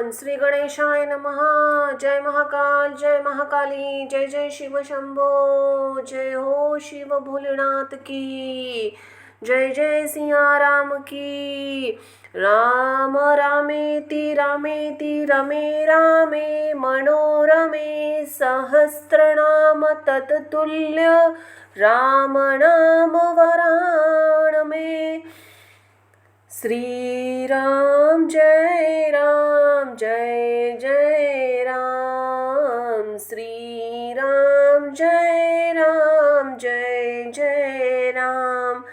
भगवान श्री गणेशाय नमः। जय महाकाल, जय महाकाली, जय जय शिव शंभो। जय हो शिव भोलेनाथ की, जय जय सिया राम की। राम रामेति रामेति रमे रामे मनोरमे सहस्रनाम तत्तुल्य राम नाम वरानमे। श्री राम जय जय राम, श्री राम जय जय राम।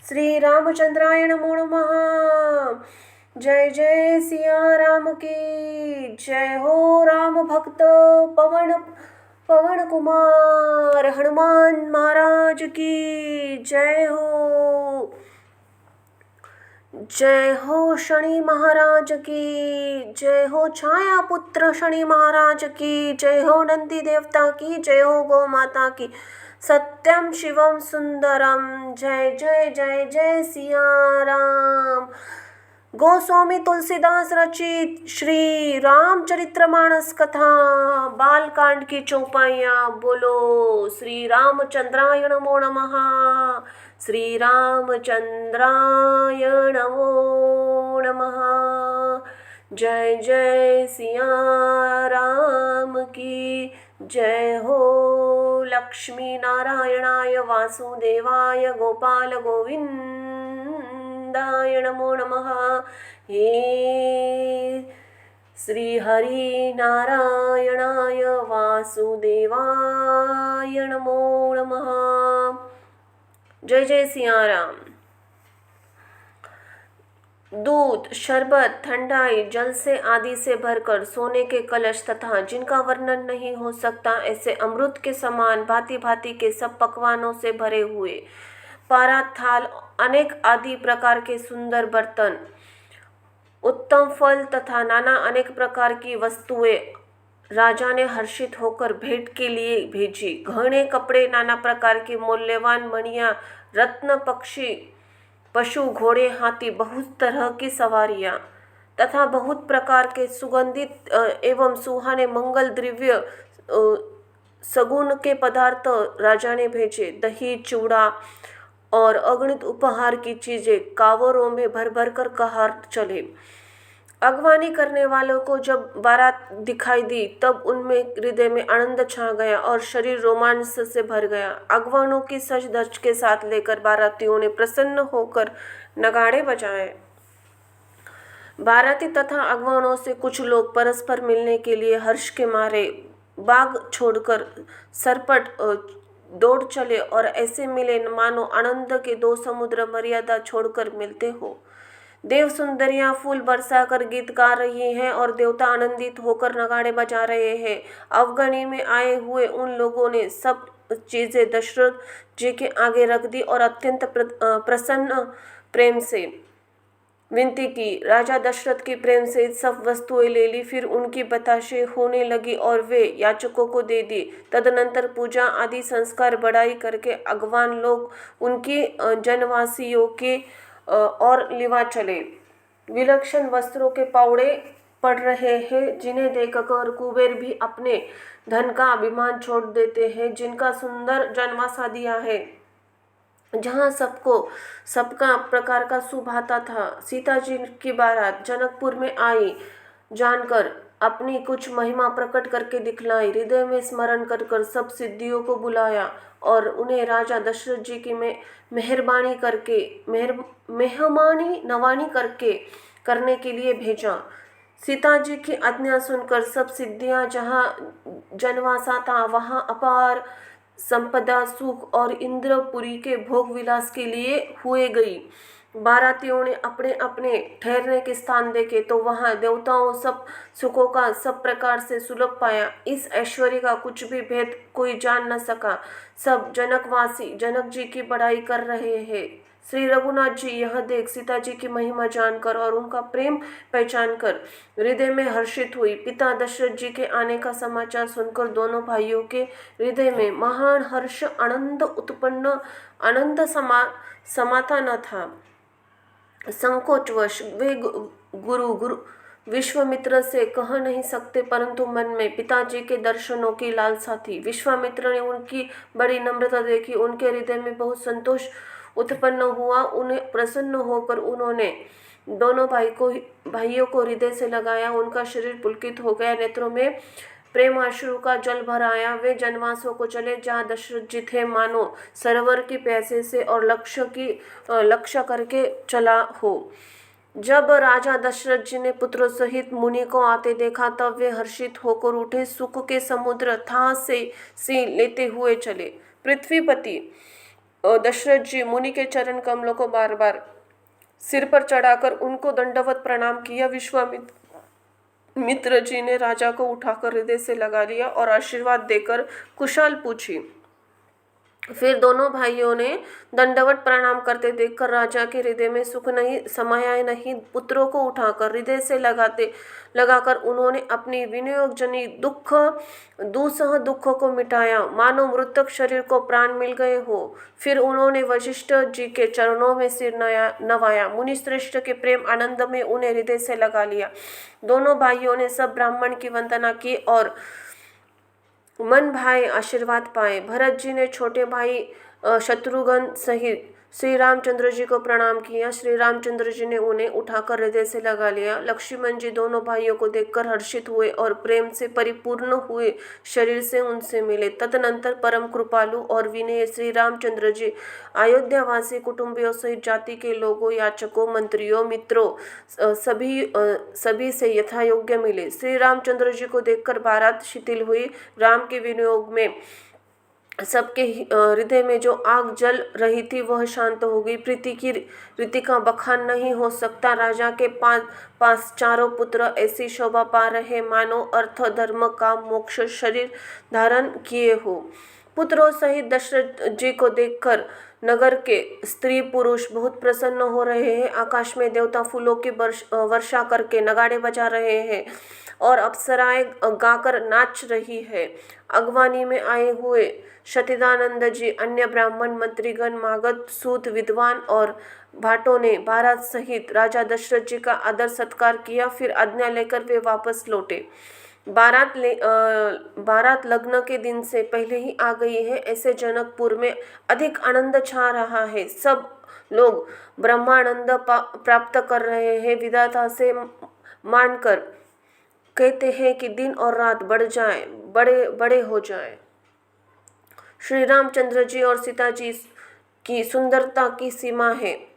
श्री रामचंद्राय नमो नमः। जय जय सिया राम की, जय हो राम भक्त पवन कुमार हनुमान महाराज की जय हो। जय हो शनि महाराज की, जय हो छाया पुत्र शनि महाराज की, जय हो नंदी देवता की, जय हो गौ माता की। सत्यम शिवम सुंदरम। जय जय जय जय सिया राम। गोस्वामी तुलसीदास रचित श्री रामचरितमानस कथा बालकांड की चौपाइयाँ। बोलो श्री रामचंद्राय नमो नमः। श्री रामचंद्राय नमो नमः। जय जय सिया राम की, जय हो। लक्ष्मी नारायणाय वासुदेवाय गोपाल गोविंदाय नमो नमः। हे श्री हरि नारायणाय वासुदेवाय नमो नमः। जय जय सिया राम। दूध, शरबत, ठंडाई, जल से आदि से भरकर सोने के कलश तथा जिनका वर्णन नहीं हो सकता ऐसे अमृत के समान भांति भांति के सब पकवानों से भरे हुए पारा थाल, अनेक आदि प्रकार के सुंदर बर्तन, उत्तम फल तथा नाना अनेक प्रकार की वस्तुएं राजा ने हर्षित होकर भेंट के लिए भेजी। गहने, कपड़े, नाना प्रकार की मूल्यवान मणियां, रत्न, पक्षी, पशु, घोड़े, हाथी, बहुत तरह की सवारियां तथा बहुत प्रकार के सुगंधित एवं सुहाने मंगल द्रव्य, सगुन के पदार्थ राजा ने भेजे। दही, चूड़ा और अगणित उपहार की चीजें कांवरों में भर भर कर कहार चले। अगवानी करने वालों को जब बारात दिखाई दी तब उनमें हृदय में आनंद छा गया और शरीर रोमांच से भर गया। अगवानों की सज धज के साथ लेकर बारातियों ने प्रसन्न होकर नगाड़े बजाए। बाराती तथा अगवानों से कुछ लोग परस्पर मिलने के लिए हर्ष के मारे बाग छोड़कर सरपट दौड़ चले और ऐसे मिले मानो आनंद के दो समुद्र मर्यादा छोड़कर मिलते हो। देव सुंदरियां फूल बरसाकर गीत गा रही हैं और देवता आनंदित होकर नगाड़े बजा रहे हैं। अवगणी में आए हुए उन लोगों ने सब चीजें दशरथ जी के आगे रख दी और अत्यंत प्रसन्न प्रेम से विनती की। राजा दशरथ की प्रेम से सब वस्तुएं ले ली, फिर उनकी बताशे होने लगी और वे याचकों को दे दी। तदनंतर पूजा आदि संस्कार बढ़ाई करके अगवान लोग उनकी जनवासियों के और लिवा चले। विलक्षण वस्त्रों के पावड़े पड़ रहे हैं जिन्हें देखकर कुबेर भी अपने धन का अभिमान छोड़ देते हैं। जिनका सुंदर जनवासा दिया है, जहाँ सबका प्रकार का शुभ आता था। सीता जी की बारात जनकपुर में आई जानकर अपनी कुछ महिमा प्रकट करके दिखलाई। हृदय में स्मरण कर कर सब सिद्धियों को बुलाया और उन्हें राजा दशरथ जी की मेहरबानी नवानी करके करने के लिए भेजा। सीता जी की आज्ञा सुनकर सब सिद्धियां जहाँ जनवासा था वहाँ अपार संपदा, सुख और इंद्रपुरी के भोग विलास के लिए हुए गई। बारातियों ने अपने अपने ठहरने के स्थान देखे तो वहां देवताओं सब सुखों का सब प्रकार से सुलभ पाया। इस ऐश्वर्य का कुछ भी भेद कोई जान न सका। सब जनकवासी जनक जी की बड़ाई कर रहे हैं। श्री रघुनाथ जी यह देख सीता जी की महिमा जानकर और उनका प्रेम पहचान कर हृदय में हर्षित हुई। पिता दशरथ जी के आने का समाचार सुनकर दोनों भाइयों के हृदय में महान हर्ष आनंद उत्पन्न, आनंद समाता न था। संकोचवश वे विश्वामित्र से कह नहीं सकते, परंतु मन में पिताजी के दर्शनों की लालसा थी। विश्वामित्र ने उनकी बड़ी नम्रता देखी, उनके हृदय में बहुत संतोष उत्पन्न हुआ। उन्हें प्रसन्न होकर उन्होंने दोनों भाइयों को हृदय से लगाया। उनका शरीर पुलकित हो गया, नेत्रों में प्रेम अश्रु का जल भर आया। वे जनवासों को चले जहाँ दशरथ जी थे, मानो सरोवर की प्यासे से और लक्ष्य करके चला हो। जब राजा दशरथ जी ने पुत्रों सहित मुनि को आते देखा, तब वे हर्षित होकर उठे, सुख के समुद्र था से लेते हुए चले। पृथ्वीपति दशरथ जी मुनि के चरण कमलों को बार बार सिर पर चढ़ाकर उनको दंडवत प्रणाम किया। विश्वामित्र जी ने राजा को उठाकर हृदय से लगा लिया और आशीर्वाद देकर कुशल पूछी। फिर दोनों भाइयों ने दंडवत प्रणाम करते देखकर राजा के हृदय में सुख नहीं समाया नहीं। पुत्रों को उठाकर हृदय से लगाकर उन्होंने अपनी विनियोगजनी दुस्सह दुखों को मिटाया, मानो मृतक शरीर को प्राण मिल गए हो। फिर उन्होंने वशिष्ठ जी के चरणों में सिर नवाया, मुनि श्रेष्ठ के प्रेम आनंद में उन्हें हृदय से लगा लिया। दोनों भाइयों ने सब ब्राह्मण की वंदना की और मन भाए आशीर्वाद पाए। भरत जी ने छोटे भाई शत्रुघ्न सहित श्री रामचंद्र जी को प्रणाम किया। श्री रामचंद्र जी ने उन्हें उठाकर हृदय से लगा लिया। लक्ष्मण जी दोनों भाइयों को देखकर हर्षित हुए और प्रेम से परिपूर्ण हुए शरीर से उनसे मिले। तदनंतर परम कृपालु और विनय श्री रामचंद्र जी अयोध्यावासी कुटुंबियों सहित जाति के लोगों, याचकों, मंत्रियों, मित्रों सभी से यथायोग्य मिले। श्री रामचंद्र जी को देखकर बारात शिथिल हुई। राम के विनियोग में सबके हृदय में जो आग जल रही थी वह शांत हो गई। प्रीति का बखान नहीं हो सकता। राजा के पास चारों पुत्र ऐसी शोभा पा रहे मानो अर्थ, धर्म, काम, मोक्ष शरीर धारण किए हो। पुत्रों सहित दशरथ जी को देखकर नगर के स्त्री पुरुष बहुत प्रसन्न हो रहे हैं। आकाश में देवता फूलों की वर्षा करके नगाड़े बजा रहे हैं और अप्सराएं गाकर नाच रही है। अगवानी में आए हुए सच्चिदानंद जी, अन्य ब्राह्मण, मंत्रीगण, मागध, सूत, विद्वान और भाटों ने बारात सहित राजा दशरथ जी का आदर सत्कार किया। फिर आज्ञा लेकर वे वापस लौटे। बारात लग्न के दिन से पहले ही आ गई है, ऐसे जनकपुर में अधिक आनंद छा रहा है। सब लोग ब्रह्मानंद प्राप्त कर रहे हैं। विधाता से मानकर कहते हैं कि दिन और रात बढ़ जाए, बड़े हो जाए। श्री रामचंद्र जी और सीता जी की सुंदरता की सीमा है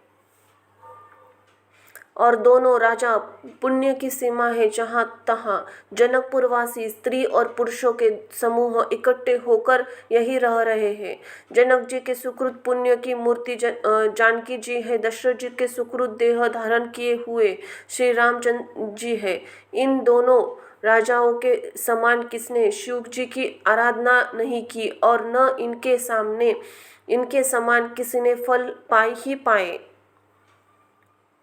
और दोनों राजा पुण्य की सीमा है। जहाँ तहाँ जनकपुरवासी स्त्री और पुरुषों के समूह इकट्ठे होकर यही रह रहे हैं। जनक जी के सुकृत पुण्य की मूर्ति जानकी जी है। दशरथ जी के सुकृत देह धारण किए हुए श्री रामचंद्र जी है। इन दोनों राजाओं के समान किसने शिव जी की आराधना नहीं की और न इनके समान किसी ने फल पाए।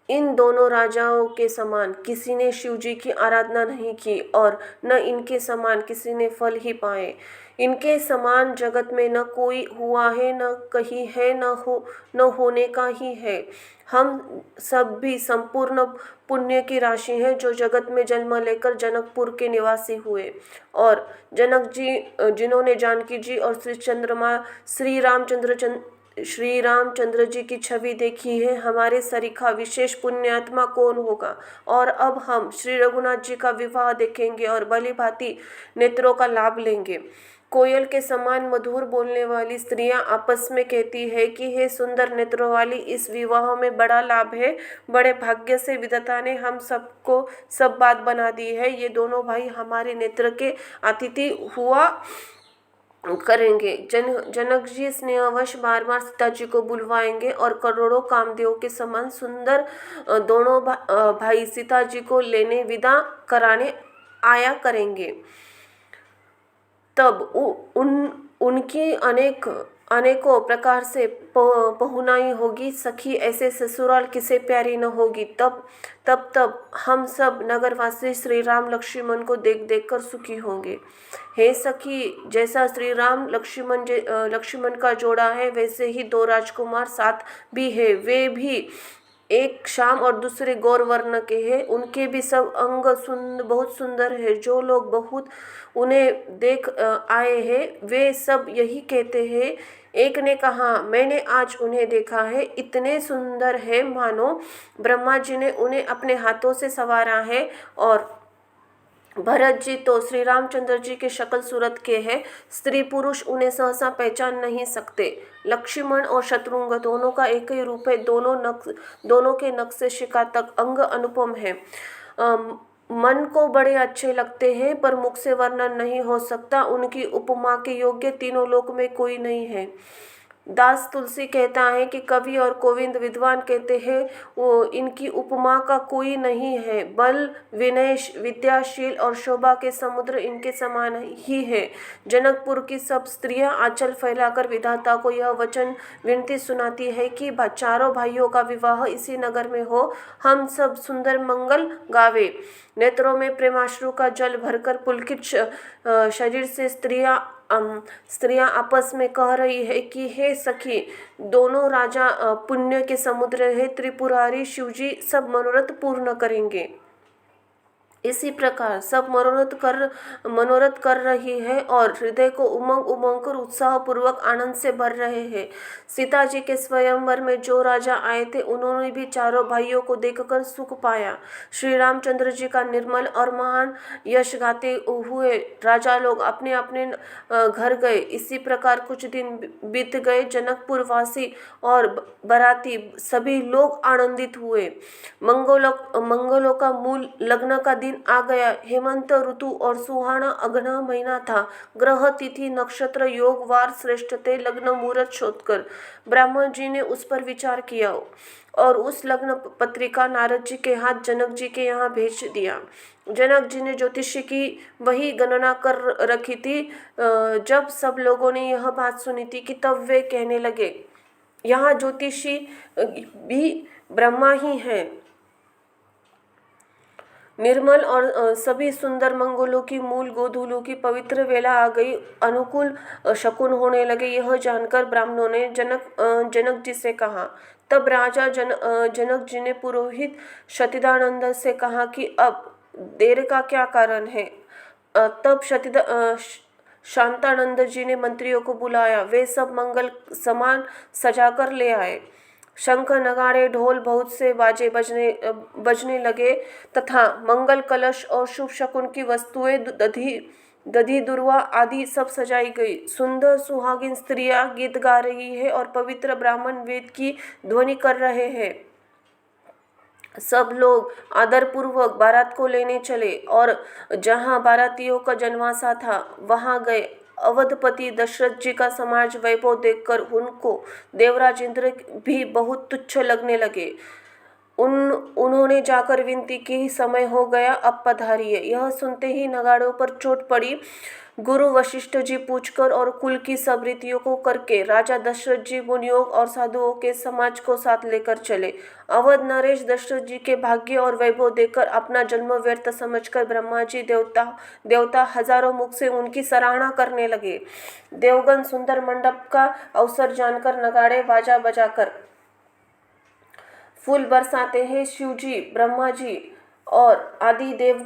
इन दोनों राजाओं के समान किसी ने शिव जी की आराधना नहीं की और न इनके समान किसी ने फल ही पाए। इनके समान जगत में न कोई हुआ है, न कहीं है, न होने का ही है। हम सब भी संपूर्ण पुण्य की राशि हैं जो जगत में जन्म लेकर जनकपुर के निवासी हुए। और जनक जी जिन्होंने जानकी जी और श्री रामचंद्र जी की छवि देखी है, हमारे सरीखा विशेष पुण्यात्मा कौन होगा। और अब हम श्री रघुनाथ जी का विवाह देखेंगे और भली भांति नेत्रों का लाभ लेंगे। कोयल के समान मधुर बोलने वाली स्त्रियां आपस में कहती है कि हे सुंदर नेत्रों वाली, इस विवाह में बड़ा लाभ है। बड़े भाग्य से विधाता ने हम सबको सब बात बना दी है। ये दोनों भाई हमारे नेत्र के अतिथि हुआ करेंगे। जनक जी स्नेहवश बार बार सीता जी को बुलवाएंगे और करोड़ों कामदेव के समान सुंदर दोनों भाई सीता जी को लेने विदा कराने आया करेंगे। तब उनकी अनेकों प्रकार से पहुनाई होगी। सखी ऐसे ससुराल किसे प्यारी न होगी। तब हम सब नगरवासी श्री राम लक्ष्मण को देख कर सुखी होंगे। हे सखी, जैसा श्री राम लक्ष्मण का जोड़ा है, वैसे ही दो राजकुमार साथ भी है। वे भी एक श्याम और दूसरे गौर वर्ण के हैं। उनके भी सब अंग बहुत सुंदर है। जो लोग बहुत उन्हें देख आए हैं वे सब यही कहते हैं। एक ने कहा, मैंने आज उन्हें देखा है, इतने सुंदर है मानो ब्रह्मा जी ने उन्हें अपने हाथों से संवारा है। और भरत जी तो श्री रामचंद्र जी के शक्ल सूरत के हैं। स्त्री पुरुष उन्हें सहसा पहचान नहीं सकते। लक्ष्मण और शत्रुघ्न दोनों का एक ही रूप है। दोनों के नक्शे शिका तक अंग अनुपम है। मन को बड़े अच्छे लगते हैं पर मुख से वर्णन नहीं हो सकता। उनकी उपमा के योग्य तीनों लोक में कोई नहीं है। दास तुलसी कहता है कि कवि और गोविंद विद्वान कहते हैं वो इनकी उपमा का कोई नहीं है। बल, विनय, विद्याशील और शोभा के समुद्र इनके समान ही है। जनकपुर की सब स्त्रियां आंचल फैलाकर विधाता को यह वचन विनती सुनाती है कि चारों भाइयों का विवाह इसी नगर में हो, हम सब सुंदर मंगल गावे। नेत्रों में प्रेमाश्रु का जल भरकर पुलकित शरीर से स्त्रियां आपस में कह रही है कि हे सखी, दोनों राजा पुण्य के समुद्र है। त्रिपुरारी शिवजी सब मनोरथ पूर्ण करेंगे। इसी प्रकार सब मनोरथ कर रही है और हृदय को उमंग कर उत्साह पूर्वक आनंद से भर रहे हैं। सीता जी के स्वयंवर में जो राजा आए थे उन्होंने भी चारों भाइयों को देखकर सुख पाया। श्री रामचंद्र जी का निर्मल और महान यश गाते हुए राजा लोग अपने अपने घर गए। इसी प्रकार कुछ दिन बीत गए। जनकपुर वासी और बराती सभी लोग आनंदित हुए। मंगलों का मूल लग्न का दिन आ गया। हेमंत ऋतु और सुहाना अगना महीना था। ग्रह, तिथि, नक्षत्र, योग, वार श्रेष्ठ थे। लग्न मुहूर्त शोधकर ब्राह्मण जी ने उस पर विचार किया और उस लग्न पत्रिका नारद जी के हाथ जनक जी के यहाँ भेज दिया। जनक जी ने ज्योतिषी की वही गणना कर रखी थी। जब सब लोगों ने यह बात सुनी थी कि तब वे कहने लगे, यहाँ ज्योतिषी भी ब्रह्मा ही है। निर्मल और सभी सुंदर मंगलों की मूल गोधूलों की पवित्र वेला आ गई। अनुकूल शकुन होने लगे। यह जानकर ब्राह्मणों ने जनक जी से कहा। तब राजा जनक जी ने पुरोहित सतिदानंद से कहा कि अब देर का क्या कारण है। तब शांतानंद जी ने मंत्रियों को बुलाया। वे सब मंगल सामान सजाकर ले आए। शंख, नगाड़े, ढोल, बहुत से बाजे बजने लगे तथा मंगल कलश और शुभ शकुन की वस्तुएं, दधी दुर्वा आदि सब सजाई गई। सुंदर सुहागिन स्त्रियां गीत गा रही है और पवित्र ब्राह्मण वेद की ध्वनि कर रहे हैं। सब लोग आदरपूर्वक बारात को लेने चले और जहां बारातियों का जनवासा था वहां गए। अवधपति दशरथ जी का समाज वैभव देखकर उनको देवराज इंद्र भी बहुत तुच्छ लगने लगे। उन्होंने जाकर विनती की, समय हो गया, अब पधारिए। यह सुनते ही नगाड़ों पर चोट पड़ी। गुरु वशिष्ठ जी पूछकर और कुल की सब रीतियों को करके राजा दशरथ जी मुनियों और साधुओं के समाज को साथ लेकर चले। अवध नरेश दशरथ जी के भाग्य और वैभव देखकर अपना जन्म व्यर्थ समझकर ब्रह्मा जी देवता हजारों मुख से उनकी सराहना करने लगे। देवगण सुंदर मंडप का अवसर जानकर नगाड़े बाजा बजाकर फूल बरसाते हैं। शिवजी, ब्रह्मा जी और आदि देव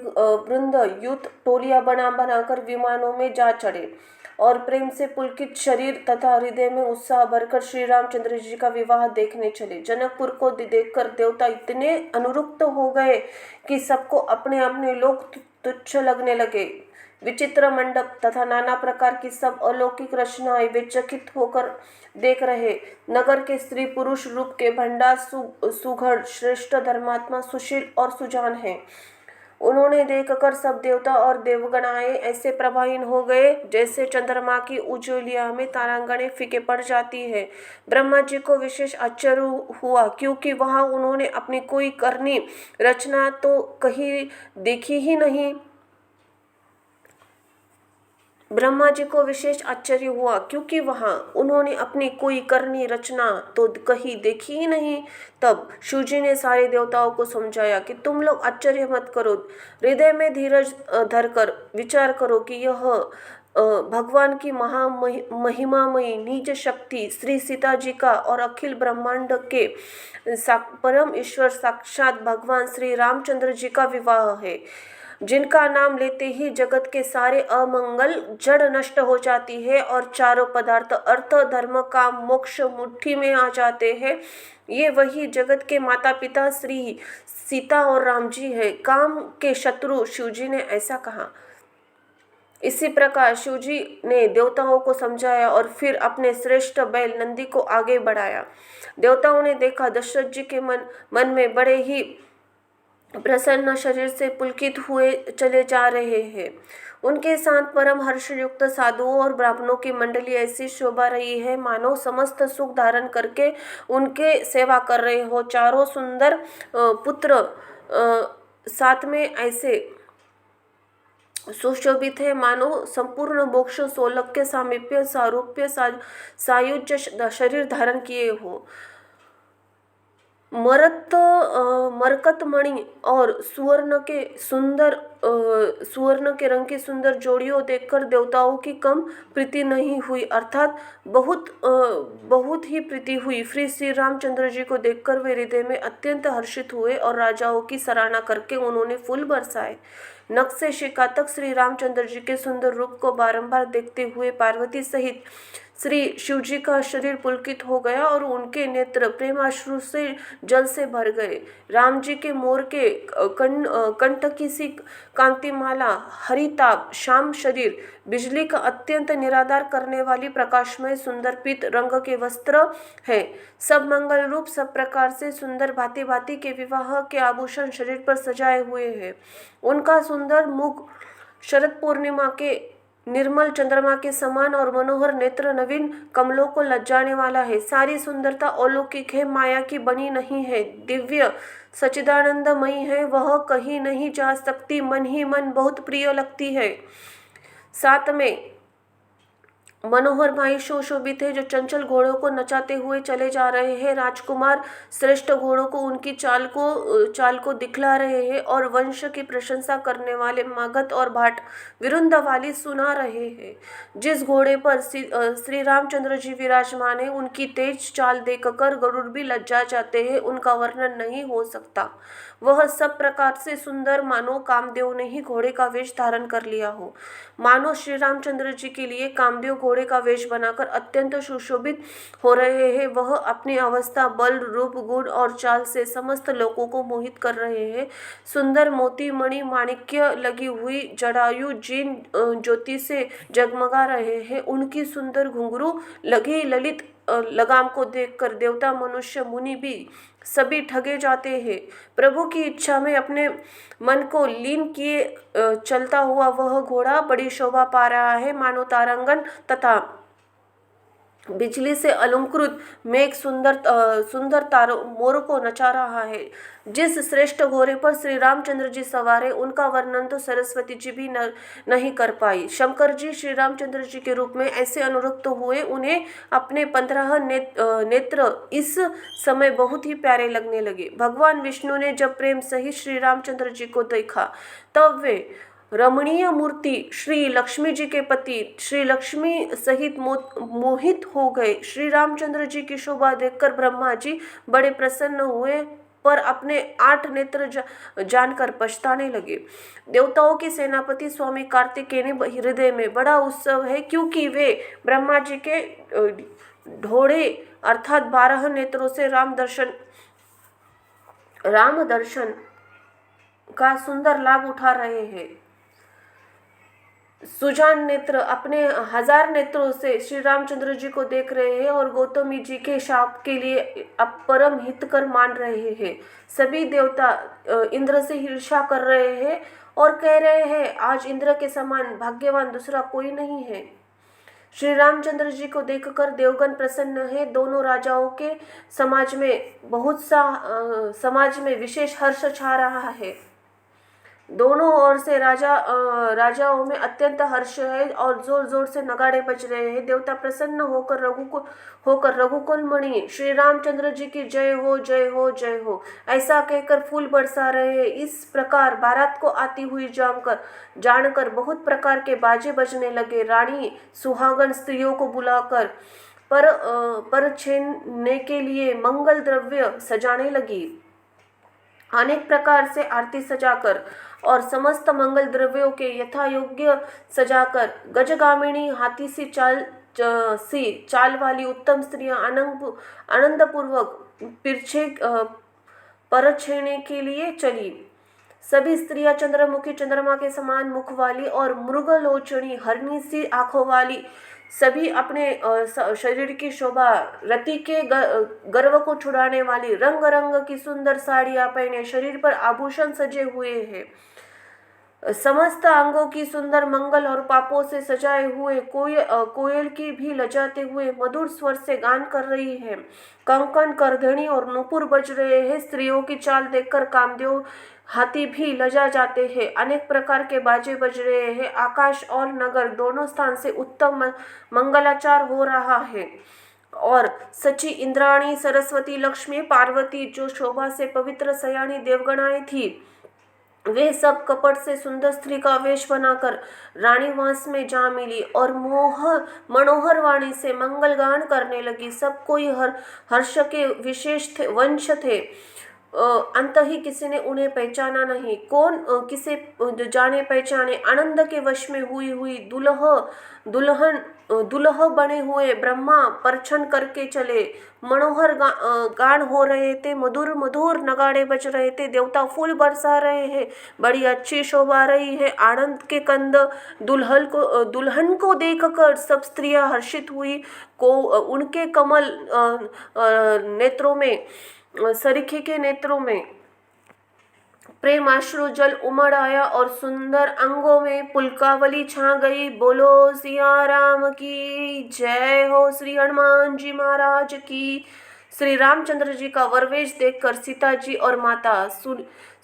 वृंद युद्ध टोलियां बनाकर विमानों में जा चढ़े और प्रेम से पुलकित शरीर तथा हृदय में उत्साह भरकर श्री रामचंद्र जी का विवाह देखने चले। जनकपुर को देखकर देवता इतने अनुरक्त हो गए कि सबको अपने अपने लोग तुच्छ लगने लगे। विचित्र मंडप तथा नाना प्रकार की सब अलौकिक रचनाएं वे चकित होकर देख रहे। नगर के स्त्री पुरुष रूप के भंडार सुघड़, श्रेष्ठ, धर्मात्मा, सुशील और सुजान हैं। उन्होंने देखकर सब देवता और देवगणाएं ऐसे प्रभाहीन हो गए जैसे चंद्रमा की उज्ज्वलिया में तारांगणें फीके पड़ जाती है। ब्रह्मा जी को विशेष आश्चर्य हुआ क्योंकि वहां उन्होंने अपनी कोई करनी रचना तो कहीं देखी ही नहीं। ब्रह्मा जी को विशेष आश्चर्य हुआ क्योंकि वहां उन्होंने अपनी कोई करनी रचना तो कहीं देखी ही नहीं। तब शिवजी ने सारे देवताओं को समझाया कि तुम लोग आश्चर्य मत करो, हृदय में धीरज धरकर विचार करो कि यह भगवान की महिमामयी निज शक्ति श्री सीता जी का और अखिल ब्रह्मांड के परम ईश्वर साक्षात भगवान श्री रामचंद्र जी का विवाह है, जिनका नाम लेते ही जगत के सारे अमंगल जड़ नष्ट हो जाती है और चारों पदार्थ अर्थ धर्म काम मोक्ष मुट्ठी में आ जाते हैं। ये वही जगत के माता पिता श्री सीता और राम जी है। काम के शत्रु शिवजी ने ऐसा कहा। इसी प्रकार शिवजी ने देवताओं को समझाया और फिर अपने श्रेष्ठ बैल नंदी को आगे बढ़ाया। देवताओं ने देखा दशरथ जी के मन में बड़े ही प्रसन्न शरीर से पुलकित हुए चले जा रहे हैं। उनके साथ परम हर्षयुक्त साधुओं और ब्राह्मणों की मंडली ऐसी शोभा रही है मानो समस्त सुख धारण करके उनके सेवा कर रहे हो। चारों सुंदर पुत्र साथ में ऐसे सुशोभित है मानो संपूर्ण मोक्ष सौलभ्य सामीप्य सारूप्य सायुज्य शरीर धारण किए हो। मरकतमणि और सुवर्ण के रंग की सुंदर जोड़ियों देखकर देवताओं की कम प्रीति नहीं हुई, अर्थात बहुत ही प्रीति हुई। फिर श्री रामचंद्र जी को देखकर वे हृदय में अत्यंत हर्षित हुए और राजाओं की सराहना करके उन्होंने फूल बरसाए। नख से शिखा तक श्री रामचंद्र जी के सुंदर रूप को बारंबार देखते हुए पार्वती सहित श्री शिवजी का शरीर पुलकित हो गया और उनके नेत्र प्रेमाश्रु से जल से भर गए। राम जी के मोर के कंठ की सी कांतिमाला, हरिताभ श्याम शरीर, बिजली का अत्यंत निराधार करने वाली प्रकाशमय सुंदर पीत रंग के वस्त्र है। सब मंगल रूप सब प्रकार से सुंदर भांति भांति के विवाह के आभूषण शरीर पर सजाए हुए हैं। उनका सुंदर मुख शरद पूर्णिमा के निर्मल चंद्रमा के समान और मनोहर नेत्र नवीन कमलों को लज्जाने वाला है। सारी सुंदरता अलौकिक है, माया की बनी नहीं है, दिव्य सच्चिदानंदमयी है, वह कहीं नहीं जा सकती, मन ही मन बहुत प्रिय लगती है। साथ में मनोहर भाई सुशोभित है जो चंचल घोड़ों को नचाते हुए चले जा रहे हैं। राजकुमार श्रेष्ठ घोड़ों को उनकी चाल को दिखला रहे हैं और वंश की प्रशंसा करने वाले मागध और भाट विरुंधवाली सुना रहे हैं। जिस घोड़े पर श्री रामचंद्र जी विराजमान है उनकी तेज चाल देखकर गरुड़ भी लज्जा जाते हैं, उनका वर्णन नहीं हो सकता। वह सब प्रकार से सुंदर मानो कामदेव ने ही घोड़े का वेश धारण कर लिया हो। मानो श्री रामचंद्र जी के लिए कामदेव घोड़े का वेश बनाकर अत्यंत सुशोभित हो रहे हैं। वह अपनी अवस्था, बल, रूप, गुण और चाल से समस्त लोगों को मोहित कर रहे हैं। सुंदर मोती मणि माणिक्य लगी हुई जटायु जीन ज्योति से जगमगा रहे हैं। उनकी सुंदर घुंघरू लगी ललित लगाम को देखकर देवता, मनुष्य, मुनि भी सभी ठगे जाते हैं। प्रभु की इच्छा में अपने मन को लीन किए चलता हुआ वह घोड़ा बड़ी शोभा पा रहा है, मानो तारांगण तथा बिजली से अलंकृत मेघ सुंदर तारों मोर को नचा रहा है। जिस श्रेष्ठ घोड़े पर श्री रामचंद्र जी सवार है उनका वर्णन तो सरस्वती जी भी नहीं कर पाई। शंकर जी श्री रामचंद्र जी के रूप में ऐसे अनुरक्त हुए, उन्हें अपने 15 नेत्र इस समय बहुत ही प्यारे लगने लगे। भगवान विष्णु ने जब प्रेम सहित श्री रामचंद्र जी को देखा तब वे रमणीय मूर्ति श्री लक्ष्मी जी के पति श्री लक्ष्मी सहित मोहित हो गए। श्री रामचंद्र जी की शोभा देखकर ब्रह्मा जी बड़े प्रसन्न हुए पर अपने 8 नेत्र जानकर पछताने लगे। देवताओं के सेनापति स्वामी कार्तिकेय ने हृदय में बड़ा उत्सव है, क्योंकि वे ब्रह्मा जी के ढोड़े अर्थात 12 नेत्रों से राम दर्शन का सुंदर लाभ उठा रहे हैं। सुजान नेत्र अपने 1000 नेत्रों से श्री रामचंद्र जी को देख रहे हैं और गौतमी जी के शाप के लिए परम हितकर मान रहे हैं। सभी देवता इंद्र से ईर्ष्या कर रहे हैं और कह रहे हैं आज इंद्र के समान भाग्यवान दूसरा कोई नहीं है। श्री रामचंद्र जी को देखकर देवगण प्रसन्न है। दोनों राजाओं के समाज में विशेष हर्ष छा रहा है। दोनों ओर से राजाओं में अत्यंत हर्ष है और जोर जोर से नगाड़े बज रहे हैं। देवता प्रसन्न होकर रघुकुल मणि श्री रामचंद्र जी की जय हो, जय हो, जय हो ऐसा कहकर फूल बरसा रहे हैं। इस प्रकार बारात को आती हुई जानकर बहुत प्रकार के बाजे बजने लगे। रानी सुहागन स्त्रियों को बुलाकर पर छेड़ने के लिए मंगल द्रव्य सजाने लगी। अनेक प्रकार से आरती सजाकर और समस्त मंगल द्रव्यों के यथा योग्य सजाकर गजगामिनी हाथी सी चाल वाली उत्तम स्त्रियां आनंद पूर्वक पर छेड़ने के लिए चली। सभी स्त्रियां चंद्रमुखी चंद्रमा के समान मुख वाली और मृगलोचनी हरनी सी आंखों वाली, सभी अपने शरीर की शोभा रति के गर्व को छुड़ाने वाली, रंग रंग की सुंदर साड़ियां पहने शरीर पर आभूषण सजे हुए हैं। समस्त अंगों की सुंदर मंगल और पापों से सजाए हुए कोयल की भी लजाते हुए मधुर स्वर से गान कर रही है। कंकण करधनी और नूपुर बज रहे हैं। स्त्रियों की चाल देखकर कामदेव हाथी भी लजा जाते हैं। अनेक प्रकार के बाजे बज रहे हैं। आकाश और नगर दोनों स्थान से उत्तम मंगलाचार हो रहा है और सची इंद्राणी सरस्वती लक्ष्मी पार्वती जो शोभा से पवित्र सयानी देवगणाएं थी, वे सब कपट से सुंदर स्त्री का वेश बनाकर रानीवास में जा मिली और मनोहर वाणी से मंगल गान करने लगी। सब कोई हर्ष के विशेष वंश थे। अंत ही किसी ने उन्हें पहचाना नहीं। कौन किसे जाने पहचाने। आनंद के वश में हुई दुल्ह बने हुए ब्रह्मा परछन करके चले। मनोहर गान हो रहे थे। मधुर मधुर नगाड़े बज रहे थे। देवता फूल बरसा रहे हैं। बड़ी अच्छी शोभा रही है। आनंद के कंद दुल्हन को देखकर सब स्त्रियां हर्षित हुई। उनके कमल नेत्रों में, सरीखे के नेत्रों में प्रेमाश्रु जल उमड़ आया और सुंदर अंगों में पुलकावली छा गई। बोलो सिया राम की जय हो। श्री हनुमान जी महाराज की। श्री रामचंद्र जी का वरवेश देखकर सीता जी और माता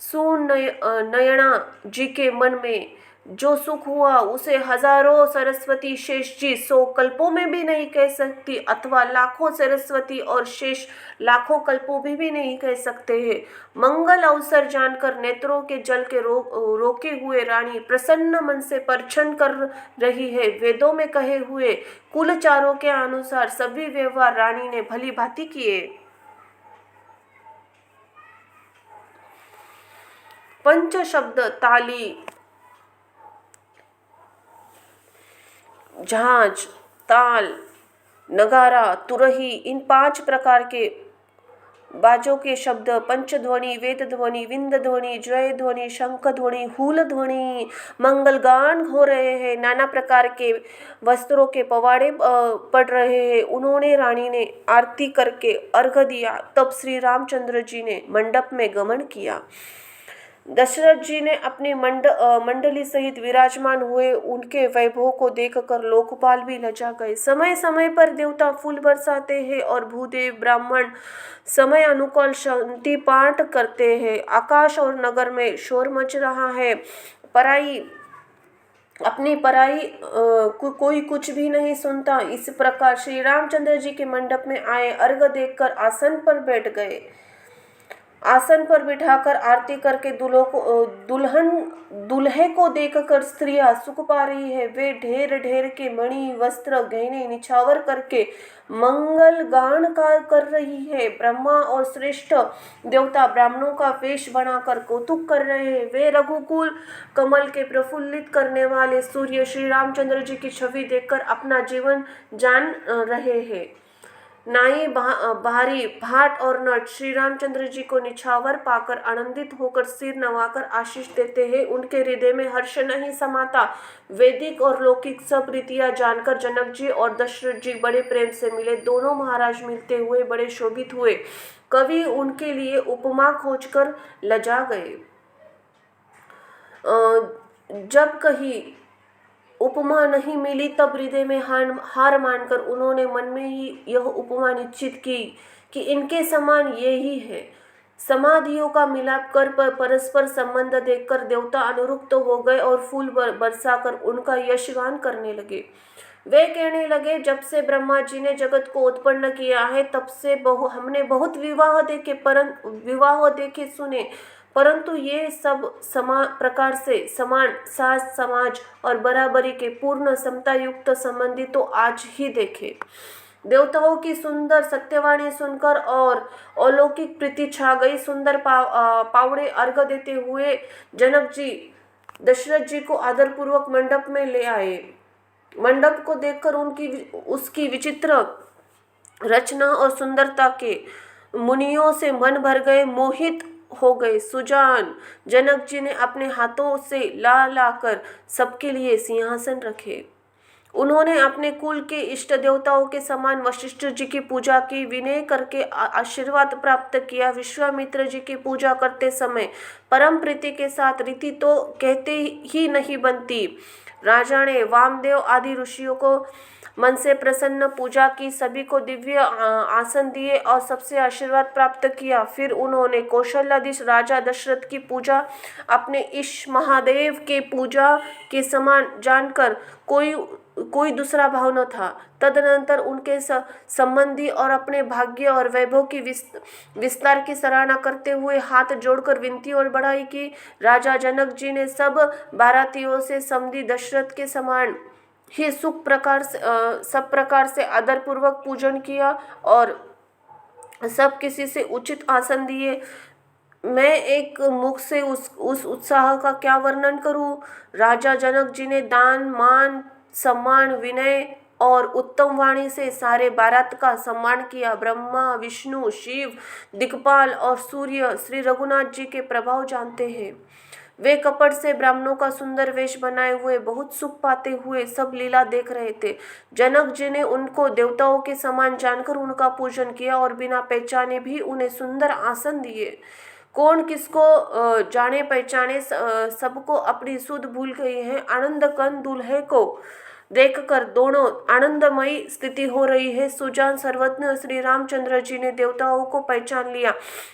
सुनयना जी के मन में जो सुख हुआ उसे हजारों सरस्वती शेष जी 100 कल्पों में भी नहीं कह सकती, अथवा लाखों सरस्वती और शेष लाखों कल्पों में भी नहीं कह सकते हैं। मंगल अवसर जानकर नेत्रों के जल के रोके हुए रानी प्रसन्न मन से परछन कर रही है। वेदों में कहे हुए कुलचारों के अनुसार सभी व्यवहार रानी ने भली भांति किए। पंच शब्द ताली, झांझ, ताल, नगारा, तुरही, इन 5 प्रकार के बाजों के शब्द पंचध्वनि, वेद ध्वनि, विंद ध्वनि, जय ध्वनि, शंख ध्वनि, हुल ध्वनि, मंगल गान हो रहे हैं। नाना प्रकार के वस्त्रों के पवाड़े पड़ रहे हैं। उन्होंने रानी ने आरती करके अर्घ दिया। तब श्री रामचंद्र जी ने मंडप में गमन किया। दशरथ जी ने अपनी मंडली सहित विराजमान हुए। उनके वैभव को देखकर लोकपाल भी लजा गए। समय समय पर देवता फूल बरसाते हैं और भूदेव ब्राह्मण समय अनुकूल शांति पाठ करते हैं। आकाश और नगर में शोर मच रहा है। अपनी पराई कोई कुछ भी नहीं सुनता। इस प्रकार श्री रामचंद्र जी के मंडप में आए, अर्घ देखकर आसन पर बैठ गए। आसन पर बिठाकर आरती करके दुल्हे को देखकर स्त्रियां सुख पा रही है। वे ढेर ढेर के मणि वस्त्र गहने निछावर करके मंगल गान कर रही है। ब्रह्मा और श्रेष्ठ देवता ब्राह्मणों का वेश बनाकर कौतुक कर रहे हैं। वे रघुकुल कमल के प्रफुल्लित करने वाले सूर्य श्री रामचंद्र जी की छवि देखकर अपना जीवन जान रहे हैं। नाई बाहरी भाट और नट श्री रामचंद्र जी को निछावर पाकर आनंदित होकर सिर नवाकर आशीष देते हैं। उनके हृदय में हर्ष नहीं समाता। वैदिक और लौकिक सब रीतियां जानकर जनक जी और दशरथ जी बड़े प्रेम से मिले। दोनों महाराज मिलते हुए बड़े शोभित हुए। कवि उनके लिए उपमा खोजकर लजा गए। जब कहीं उपमा नहीं मिली तब हृदय में हार मानकर उन्होंने मन में ही यह उपमा निश्चित की कि इनके समान ये ही है। समाधियों का मिलाप कर परस्पर संबंध देखकर देवता अनुरुक्त हो गए और फूल बरसाकर उनका यशगान करने लगे। वे कहने लगे, जब से ब्रह्मा जी ने जगत को उत्पन्न किया है तब से हमने बहुत विवाह देखे सुने, परंतु ये सब प्रकार से समान सास समाज और बराबरी के पूर्ण समता युक्त संबंधी तो आज ही देखे। देवताओं की सुंदर सत्यवाणी सुनकर और अलौकिक प्रीति छा गई। सुंदर पावड़े अर्घ देते हुए जनक जी दशरथ जी को आदरपूर्वक मंडप में ले आए। मंडप को देखकर उसकी विचित्र रचना और सुंदरता के मुनियों से मन भर गए, मोहित हो गए। सुजान जनक जी ने अपने हाथों से ला लाकर सबके लिए सिंहासन रखे। उन्होंने अपने कुल के इष्ट देवताओं के समान वशिष्ठ जी की पूजा की, विनय करके आशीर्वाद प्राप्त किया। विश्वामित्र जी की पूजा करते समय परम प्रीति के साथ रीति तो कहते ही नहीं बनती। राजा ने वामदेव आदि ऋषियों को मन से प्रसन्न पूजा की, सभी को दिव्य आसन दिए और सबसे आशीर्वाद प्राप्त किया। फिर उन्होंने कौशल्याधीश राजा दशरथ की पूजा अपने इष्ट महादेव के पूजा के समान जानकर कोई दूसरा भाव न था। तदनंतर उनके संबंधी और अपने भाग्य और वैभव की विस्तार की सराहना करते हुए हाथ जोड़कर विनती और बढ़ाई कि राजा जनक जी ने सब बारातियों से समधी दशरथ के समान ही सब प्रकार से आदरपूर्वक पूजन किया और सब किसी से उचित आसन दिए। मैं एक मुख से उस उत्साह का क्या वर्णन करूं। राजा जनक जी ने दान मान सम्मान विनय और उत्तम वाणी से सारे बारात का सम्मान किया। ब्रह्मा विष्णु शिव दिक्पाल और सूर्य श्री रघुनाथ जी के प्रभाव जानते हैं। वे कपट से ब्राह्मणों का सुंदर वेश बनाए हुए बहुत सुख पाते हुए सब लीला देख रहे थे। जनक जी ने उनको देवताओं के समान जानकर उनका पूजन किया और बिना पहचाने भी उन्हें सुंदर आसन दिए। कौन किसको जाने पहचाने, सबको अपनी सुध भूल गई है। आनंद कंद दूल्हे को देखकर दोनों आनंदमयी स्थिति हो रही है। सुजान सर्वज्ञ श्री रामचंद्र जी ने देवताओं को पहचान लिया,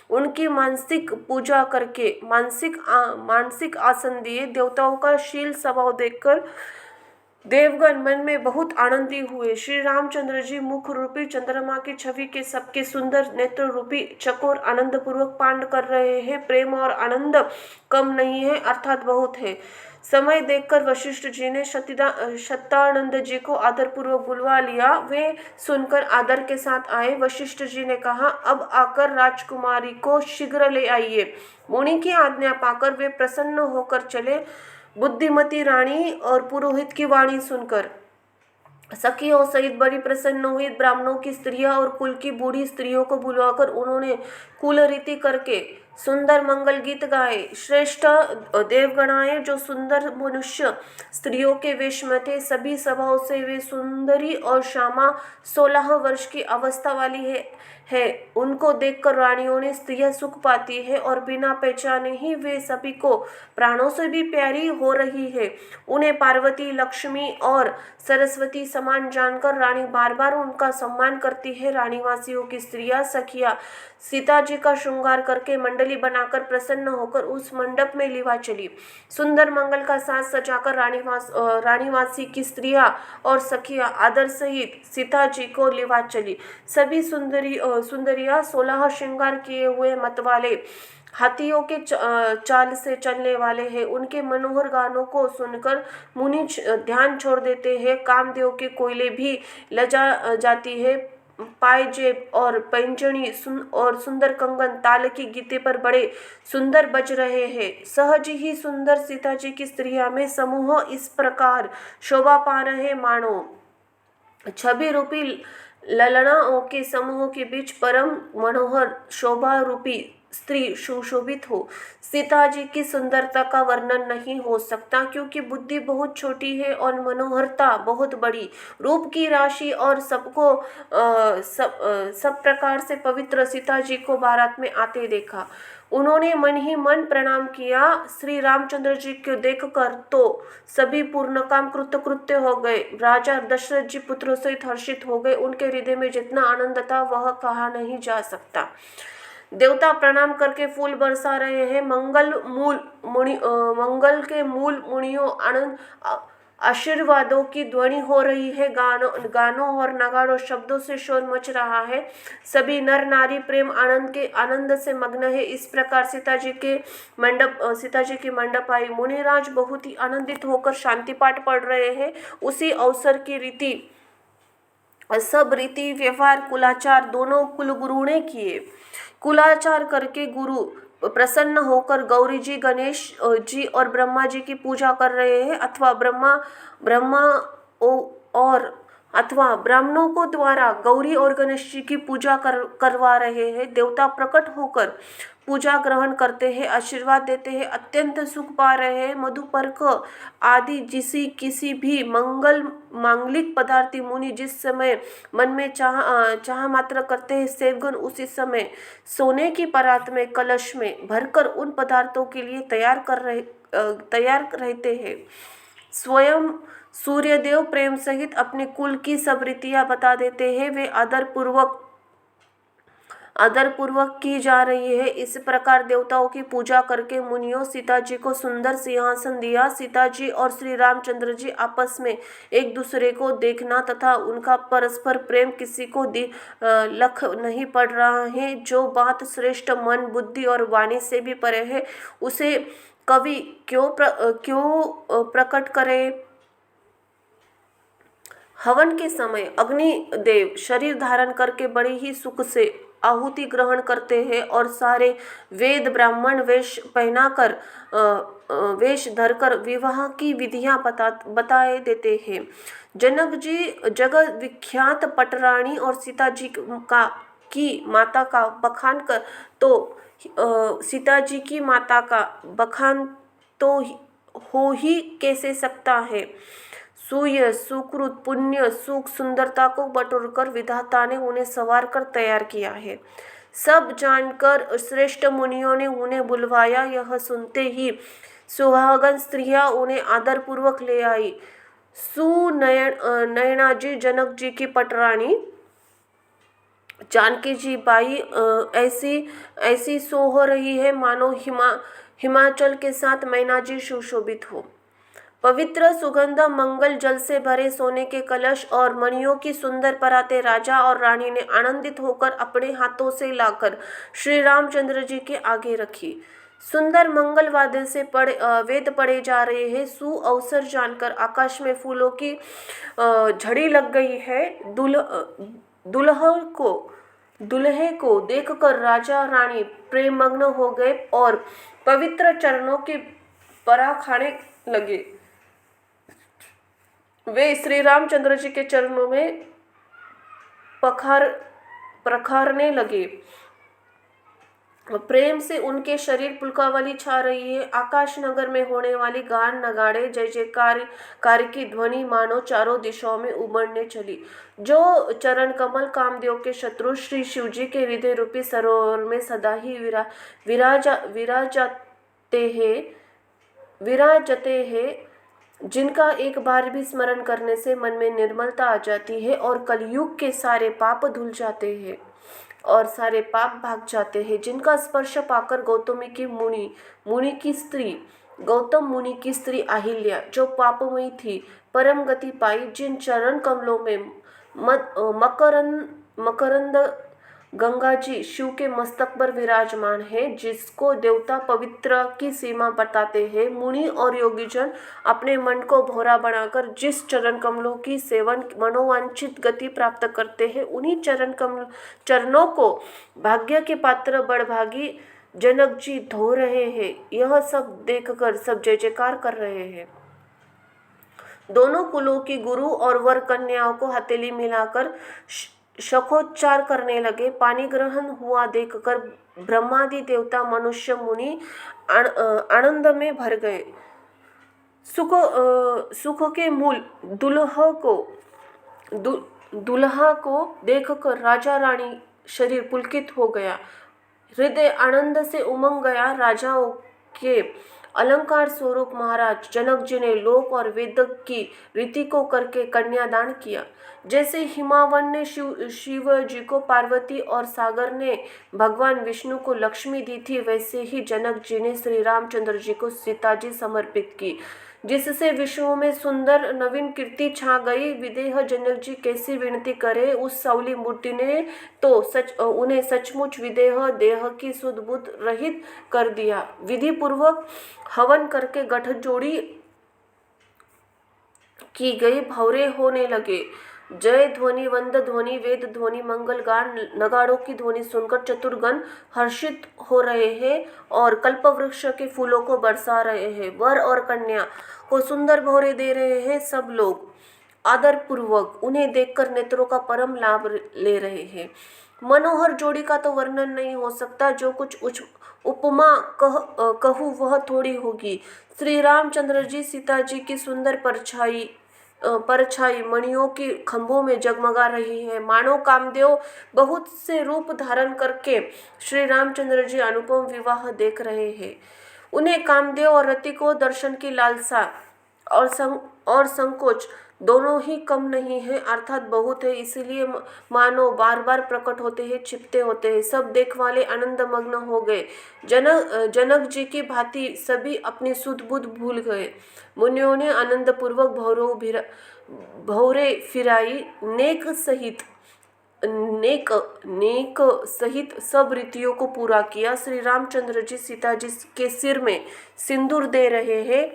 उनकी मानसिक पूजा करके मानसिक आसन दिए। देवताओं का शील स्वभाव देखकर देवगण मन में बहुत आनंदी हुए। श्री रामचंद्र जी मुख रूपी चंद्रमा की छवि के सबके सुंदर नेत्र रूपी चकोर आनंद पूर्वक पान कर रहे हैं। प्रेम और आनंद कम नहीं है, अर्थात बहुत है। समय देखकर वशिष्ठ जी ने शतानंद जी को आदरपूर्वक बुलवा लिया। वे सुनकर आदर के साथ आए। वशिष्ठ जी ने कहा, अब आकर राजकुमारी को शीघ्र ले आइए। मुनि की आज्ञा पाकर वे प्रसन्न होकर चले। बुद्धिमती रानी और पुरोहित की वाणी सुनकर सखियों सहित बड़ी प्रसन्न हुई। ब्राह्मणों की स्त्रियां और कुल की बूढ़ी स्त्रियों को बुलवाकर उन्होंने कुल रीति करके सुंदर मंगल गीत गाए। श्रेष्ठ देवगणाएं जो सुंदर मनुष्य स्त्रियों के वेश में थे, सभी सभाओं से वे सुंदरी और श्यामा 16 वर्ष की अवस्था वाली है। उनको देखकर रानियों ने स्त्रियां सुख पाती है और बिना पहचाने ही वे सभी को प्राणों से भी प्यारी हो रही है। उन्हें पार्वती लक्ष्मी और सरस्वती समान जानकर रानी बार बार उनका सम्मान करती है। रानीवासियों की स्त्रियां सखियां सीता जी का श्रृंगार करके मंडली बनाकर प्रसन्न होकर उस मंडप में लिवा चली। सुंदर मंगल का साज सजाकर रानीवासी की स्त्रियां और सखियां आदर सहित सीता जी को लिवा चली। सभी सुंदरियां 16 श्रृंगार किए हुए मतवाले हाथियों के चाल से चलने वाले हैं। उनके मनोहर गानों को सुनकर मुनि ध्यान छोड़ देते हैं। कामदेव के कोयले भी लजा जाती है। पायजेब और पैंजनी और सुंदर कंगन ताल की गीते पर बड़े सुंदर बज रहे हैं। सहज ही सुंदर सीता जी की स्त्रियां में समूह इस प्रकार शोभा पा रहे मानो छवि रूपी ललनाओं के समूह के बीच परम मनोहर शोभा रूपी स्त्री सुशोभित हो। सीता जी की सुंदरता का वर्णन नहीं हो सकता, क्योंकि बुद्धि बहुत छोटी है और मनोहरता बहुत बड़ी। रूप की राशि और सब प्रकार से पवित्र सीता जी को बारात में आते देखा। उन्होंने मन ही मन प्रणाम किया। श्री रामचंद्र जी को देखकर तो सभी पूर्ण काम कृतकृत्य हो गए। राजा दशरथ जी पुत्रों सहित हर्षित हो गए। उनके हृदय में जितना आनंद था वह कहा नहीं जा सकता। देवता प्रणाम करके फूल बरसा रहे हैं। मंगल के मूल मुनियों आनंद आशीर्वादों की ध्वनि हो रही है। गानों और नगाड़ों शब्दों से शोर मच रहा है। सभी नर नारी प्रेम आनंद से मग्न है। इस प्रकार सीता जी की मंडप आई। मुनिराज बहुत ही आनंदित होकर शांति पाठ पढ़ रहे हैं। उसी अवसर की सब रीति व्यवहार कुलाचार दोनों कुलगुरु ने किए। कुलाचार करके गुरु प्रसन्न होकर गौरी जी, गणेश जी और ब्रह्मा जी की पूजा कर रहे हैं, अथवा ब्राह्मणों को द्वारा गौरी और गणेश जी की पूजा करवा रहे हैं। देवता प्रकट होकर पूजा ग्रहण करते हैं, आशीर्वाद देते हैं, अत्यंत सुख पा रहे हैं। मधुपर्क आदि किसी भी मांगलिक पदार्थी मुनि जिस समय मन में चाह मात्र करते हैं, सेवगन उसी समय सोने की परात में कलश में भरकर उन पदार्थों के लिए तैयार रहते हैं। स्वयं सूर्यदेव प्रेम सहित अपने कुल की सब रीतियां बता देते हैं। वे आदर पूर्वक की जा रही है। इस प्रकार देवताओं की पूजा करके मुनियों सीता जी को सुंदर सिंहासन दिया। सीता जी और श्री रामचंद्र जी आपस में एक दूसरे को देखना तथा उनका परस्पर प्रेम किसी को लख नहीं पड़ रहा है। जो बात श्रेष्ठ मन, बुद्धि और वाणी से भी परे है, उसे कवि क्यों प्रकट करे। हवन के समय अग्निदेव शरीर धारण करके बड़े ही सुख से आहुति ग्रहण करते हैं और सारे वेद ब्राह्मण वेश पहनाकर वेश धरकर विवाह की विधियां बताए देते हैं। जनक जी जगत विख्यात पटरानी और सीता जी की माता का बखान कर तो सीता जी की माता का बखान तो हो ही कैसे सकता है। सुकृत पुण्य सुख सुंदरता को बटोरकर विधाता ने उन्हें संवार कर तैयार किया है। सब जानकर श्रेष्ठ मुनियों ने उन्हें बुलवाया। यह सुनते ही सुहागन स्त्रियां उन्हें आदर पूर्वक ले आई। सुनयना जी जनक जी की पटरानी जानकी जी बाई ऐसी सोह रही है मानो हिमाचल के साथ मैना जी सुशोभित हो। पवित्र सुगंध मंगल जल से भरे सोने के कलश और मणियों की सुंदर परातें राजा और रानी ने आनंदित होकर अपने हाथों से लाकर श्री रामचंद्र जी के आगे रखी। सुंदर मंगल वाद्य से वेद पढ़े जा रहे हैं। अवसर जानकर आकाश में फूलों की झड़ी लग गई है। दुल्हे को देखकर राजा रानी प्रेममग्न हो गए और पवित्र चरणों के परा खाने लगे। वे श्री रामचंद्र जी के चरणों में प्रखारने लगे। प्रेम से उनके शरीर पुलकावली छा रही है। आकाश नगर में होने वाली गान नगाड़े जय जयकार की ध्वनि मानो चारों दिशाओं में उमड़ने चली। जो चरण कमल कामदेव के शत्रु श्री शिव जी के हृदय रूपी सरोवर में सदा ही विराजते हैं, जिनका एक बार भी स्मरण करने से मन में निर्मलता आ जाती है और कलयुग के सारे पाप धुल जाते हैं और सारे पाप भाग जाते हैं। जिनका स्पर्श पाकर गौतम मुनि की स्त्री अहिल्या जो पापमयी थी परम गति पाई। जिन चरण कमलों में मकरंद गंगा जी शिव के मस्तक पर विराजमान है, जिसको देवता पवित्र की सीमा बताते हैं। मुनि और योगीजन अपने मन को भोरा बनाकर जिस चरण कमलों की सेवन मनोवांछित गति प्राप्त करते हैं, उन्हीं चरणों को भाग्य के पात्र बड़भागी जनक जी धो रहे हैं। यह सब देखकर सब जय जयकार कर रहे हैं। दोनों कुलों की गुरु और वर कन्याओं को हथेली मिलाकर शखोच्चार करने लगे। पानी ग्रहण हुआ देखकर ब्रह्मादि देवता मनुष्य मुनि आनंद में भर गए। सुख के मूल दुल्हा को देखकर राजा रानी शरीर पुलकित हो गया, हृदय आनंद से उमंग गया। राजाओं के अलंकार स्वरूप महाराज जनक जी ने लोक और वेद की रीति को करके कन्यादान किया। जैसे हिमावन ने शिव जी को पार्वती और सागर ने भगवान विष्णु को लक्ष्मी दी थी, वैसे ही जनक जी ने श्री रामचंद्र जी को सीता जी समर्पित की, जिससे विश्व में सुंदर नवीन कीर्ति छा गई। विदेह जनक जी कैसी विनती करे, उस सावली मूर्ति ने तो उन्हें सचमुच विदेह देह की सुध बुध रहित कर दिया। विधि पूर्वक हवन करके गठजोड़ी की गई, भौरे होने लगे। जय ध्वनि, वंद ध्वनि, वेद ध्वनि, मंगल गान, नगाड़ों की ध्वनि सुनकर चतुर्गण हर्षित हो रहे हैं और कल्पवृक्ष के फूलों को बरसा रहे हैं। वर और कन्या को सुंदर भौरे दे रहे हैं। सब लोग आदर पूर्वक उन्हें देखकर नेत्रों का परम लाभ ले रहे हैं। मनोहर जोड़ी का तो वर्णन नहीं हो सकता, जो कुछ उपमा कहूँ वह थोड़ी होगी। श्री रामचंद्र जी सीता जी की सुंदर परछाई मणियों की खंभों में जगमगा रही है। मानो कामदेव बहुत से रूप धारण करके श्री रामचंद्र जी अनुपम विवाह देख रहे हैं। उन्हें कामदेव और रति को दर्शन की लालसा और संकोच दोनों ही कम नहीं है, अर्थात बहुत है। इसीलिए मानो बार बार प्रकट होते हैं, छिपते होते हैं। सब देख वाले आनंद मग्न हो गए। जनक जी की भांति सभी अपनी सुध बुध भूल गए। मुनियों ने आनंद पूर्वक भौरे फिराई। नेक सहित सब रीतियों को पूरा किया। श्री रामचंद्र जी सीता जी के सिर में सिंदूर दे रहे हैं।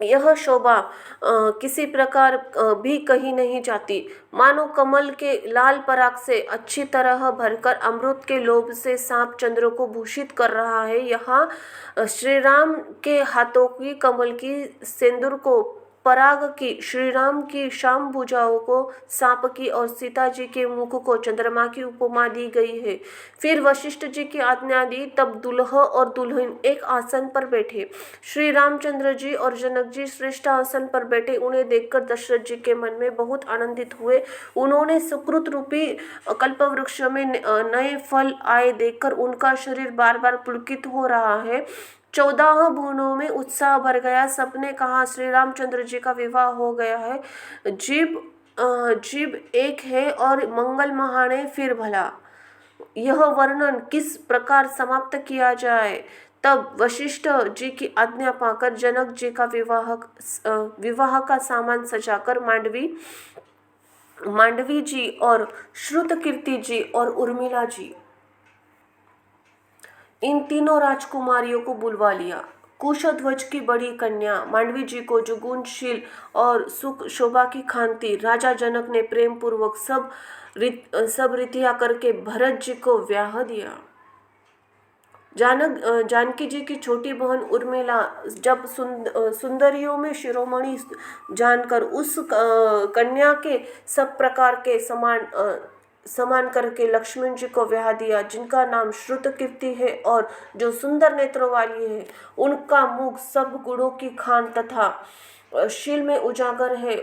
यह शोभा किसी प्रकार भी कहीं नहीं जाती, मानो कमल के लाल पराग से अच्छी तरह भरकर अमृत के लोभ से सांप चंद्र को भूषित कर रहा है। यहाँ श्री राम के हाथों की कमल की सिंदूर को पराग की, श्री राम की श्याम भुजाओं को सांप की और सीता जी के मुख को चंद्रमा की उपमा दी गई है। फिर वशिष्ठ जी की आज्ञा दी, तब दुल्हा और दुल्हन एक आसन पर बैठे। श्री रामचंद्र जी और जनक जी श्रेष्ठ आसन पर बैठे। उन्हें देखकर दशरथ जी के मन में बहुत आनंदित हुए। उन्होंने सुकृत रूपी कल्पवृक्ष में नए फल आए देखकर उनका शरीर बार बार पुलकित हो रहा है। 14 भुवनों में उत्साह भर गया। सबने कहा श्री रामचंद्र जी का विवाह हो गया है। जीव एक है और मंगल महान है। फिर भला यह वर्णन किस प्रकार समाप्त किया जाए। तब वशिष्ठ जी की आज्ञा पाकर जनक जी का विवाह का सामान सजाकर मांडवी जी और श्रुतकीर्ति जी और उर्मिला जी, इन तीनों राजकुमारियों को बुलवा लिया। कुशध्वज की बड़ी कन्या मांडवी जी को जो गुणशील और सुख शोभा की खांती, राजा जनक ने प्रेम पूर्वक सब रीतियां करके भरत जी को ब्याह दिया। जानकी जी की छोटी बहन उर्मिला जब सुंदरियों में शिरोमणि जानकर उस कन्या के सब प्रकार के समान करके लक्ष्मण जी को ब्याह दिया, जिनका नाम श्रुतकीर्ति है और जो सुंदर नेत्रों वाली है। उनका मुख सब गुणों की खान तथा शील में उजागर है।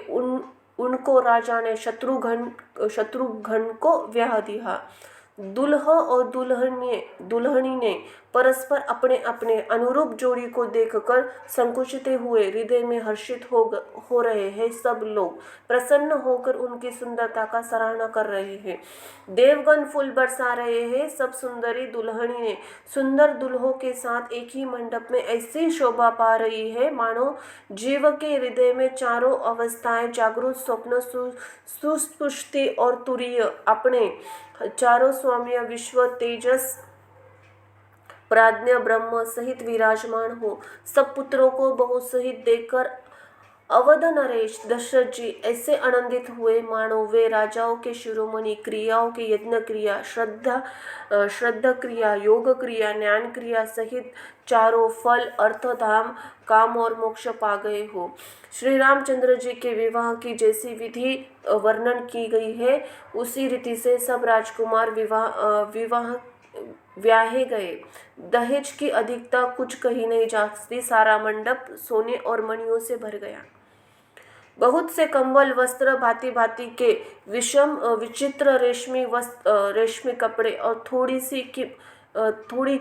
उनको राजा ने शत्रुघ्न को ब्याह दिया। दुल्हा और दुल्हनी ने परस्पर अपने अपने अनुरूप जोड़ी को देखकर संकुचित हुए हृदय में हर्षित हो रहे हैं। सब लोग प्रसन्न होकर उनकी सुंदरता का सराहना कर रहे हैं। देवगण फूल बरसा रहे हैं। सब सुंदरी दुल्हनी ने सुंदर दुल्हों के साथ एक ही मंडप में ऐसी शोभा पा रही है, मानो जीव के हृदय में चारों अवस्थाएं जागृत, स्वप्न, सुस्पष्टि और तुरीय अपने चारों स्वामी विश्व, तेजस, प्राज्ञ, ब्रह्म सहित विराजमान हो। सब पुत्रों को बहु सहित देखकर अवध नरेश दशरथ जी ऐसे आनंदित हुए, मानो वे राजाओं के शिरोमणि, क्रियाओं के यज्ञ क्रिया, श्रद्धा क्रिया, योग क्रिया, ज्ञान क्रिया सहित चारों फल, अर्थ, धाम, काम और मोक्ष पा गए हो। श्री रामचंद्र जी के विवाह की जैसी विधि वर्णन की गई है, उसी रीति से सब राजकुमार ब्याहे गए। दहेज की अधिकता कुछ कही नहीं जा सकती। सारा मंडप सोने और मणियों से भर गया। बहुत से कंबल, वस्त्र, भांति भांति के विचित्र रेशमी कपड़े और थोड़ी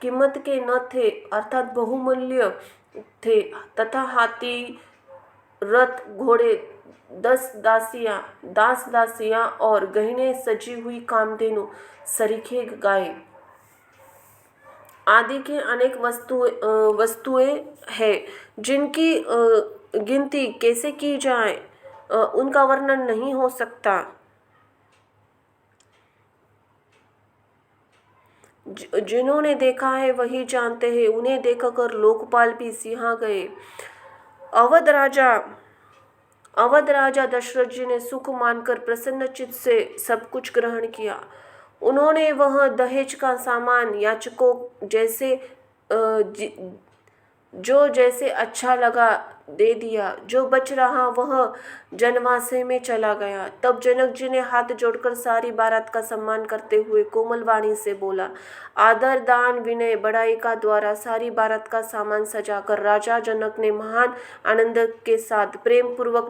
कीमत के न थे अर्थात बहुमूल्य थे, तथा हाथी, रथ, घोड़े, 10 दास दासियां और गहने सजी हुई कामधेनु, सरीखे गाय आदि के अनेक वस्तुएं हैं जिनकी गिनती कैसे की जाए, उनका वर्णन नहीं हो सकता। जिन्होंने देखा है वही जानते हैं, उन्हें देखकर लोकपाल भी सिहा गए। अवध राजा दशरथ जी ने सुख मानकर प्रसन्न चित्त से सब कुछ ग्रहण किया। उन्होंने वह दहेज का सामान याचकों जो जैसे अच्छा लगा दे दिया। जो बच रहा वह जनवासे में चला गया। तब जनक जी ने हाथ जोड़कर सारी बारात का सम्मान करते हुए कोमल वाणी से बोला, आदर, दान, विनय, बड़ाई का द्वारा सारी बारात का सामान सजाकर राजा जनक ने महान आनंद के साथ प्रेम पूर्वक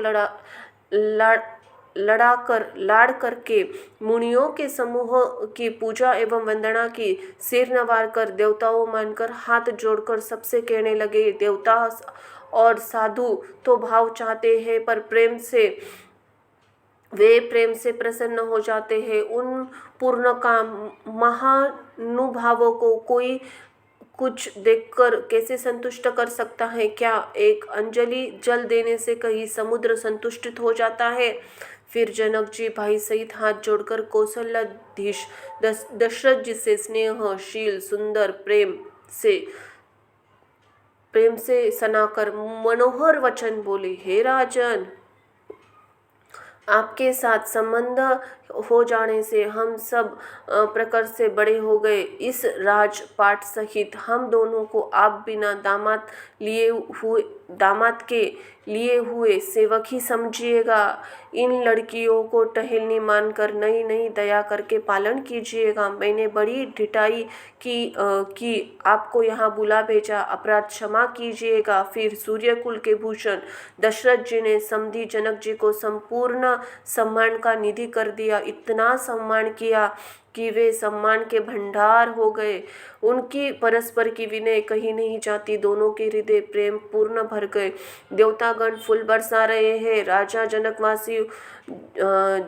लाड़ करके मुनियों के समूह की पूजा एवं वंदना की। सिर नवार कर, देवताओं मानकर, हाथ जोड़कर सबसे कहने लगे, देवता और साधु तो भाव चाहते हैं, पर वे प्रेम से प्रसन्न हो जाते हैं। उन पूर्ण काम महानुभावों को कोई कुछ देखकर कैसे संतुष्ट कर सकता है? क्या एक अंजलि जल देने से कहीं समुद्र संतुष्टित हो जाता है? फिर जनक जी भाई सहित हाथ जोड़कर कौशल्याधीश दशरथ जी से स्नेहशील सुंदर प्रेम से सनाकर मनोहर वचन बोले, हे राजन, आपके साथ संबंध हो जाने से हम सब प्रकार से बड़े हो गए। इस राजपाट सहित हम दोनों को आप बिना दामाद के लिए हुए सेवक ही समझिएगा। इन लड़कियों को टहलनी मानकर नई नई दया करके पालन कीजिएगा। मैंने बड़ी ढिठाई की आपको यहाँ बुला भेजा, अपराध क्षमा कीजिएगा। फिर सूर्यकुल के भूषण दशरथ जी ने समधी जनक जी को संपूर्ण सम्मान का निधि कर दिया। इतना सम्मान किया कि वे सम्मान के भंडार हो गए। उनकी परस्पर की विनय कहीं नहीं जाती। दोनों के हृदय प्रेम पूर्ण भर गए। देवतागण फूल बरसा रहे हैं। राजा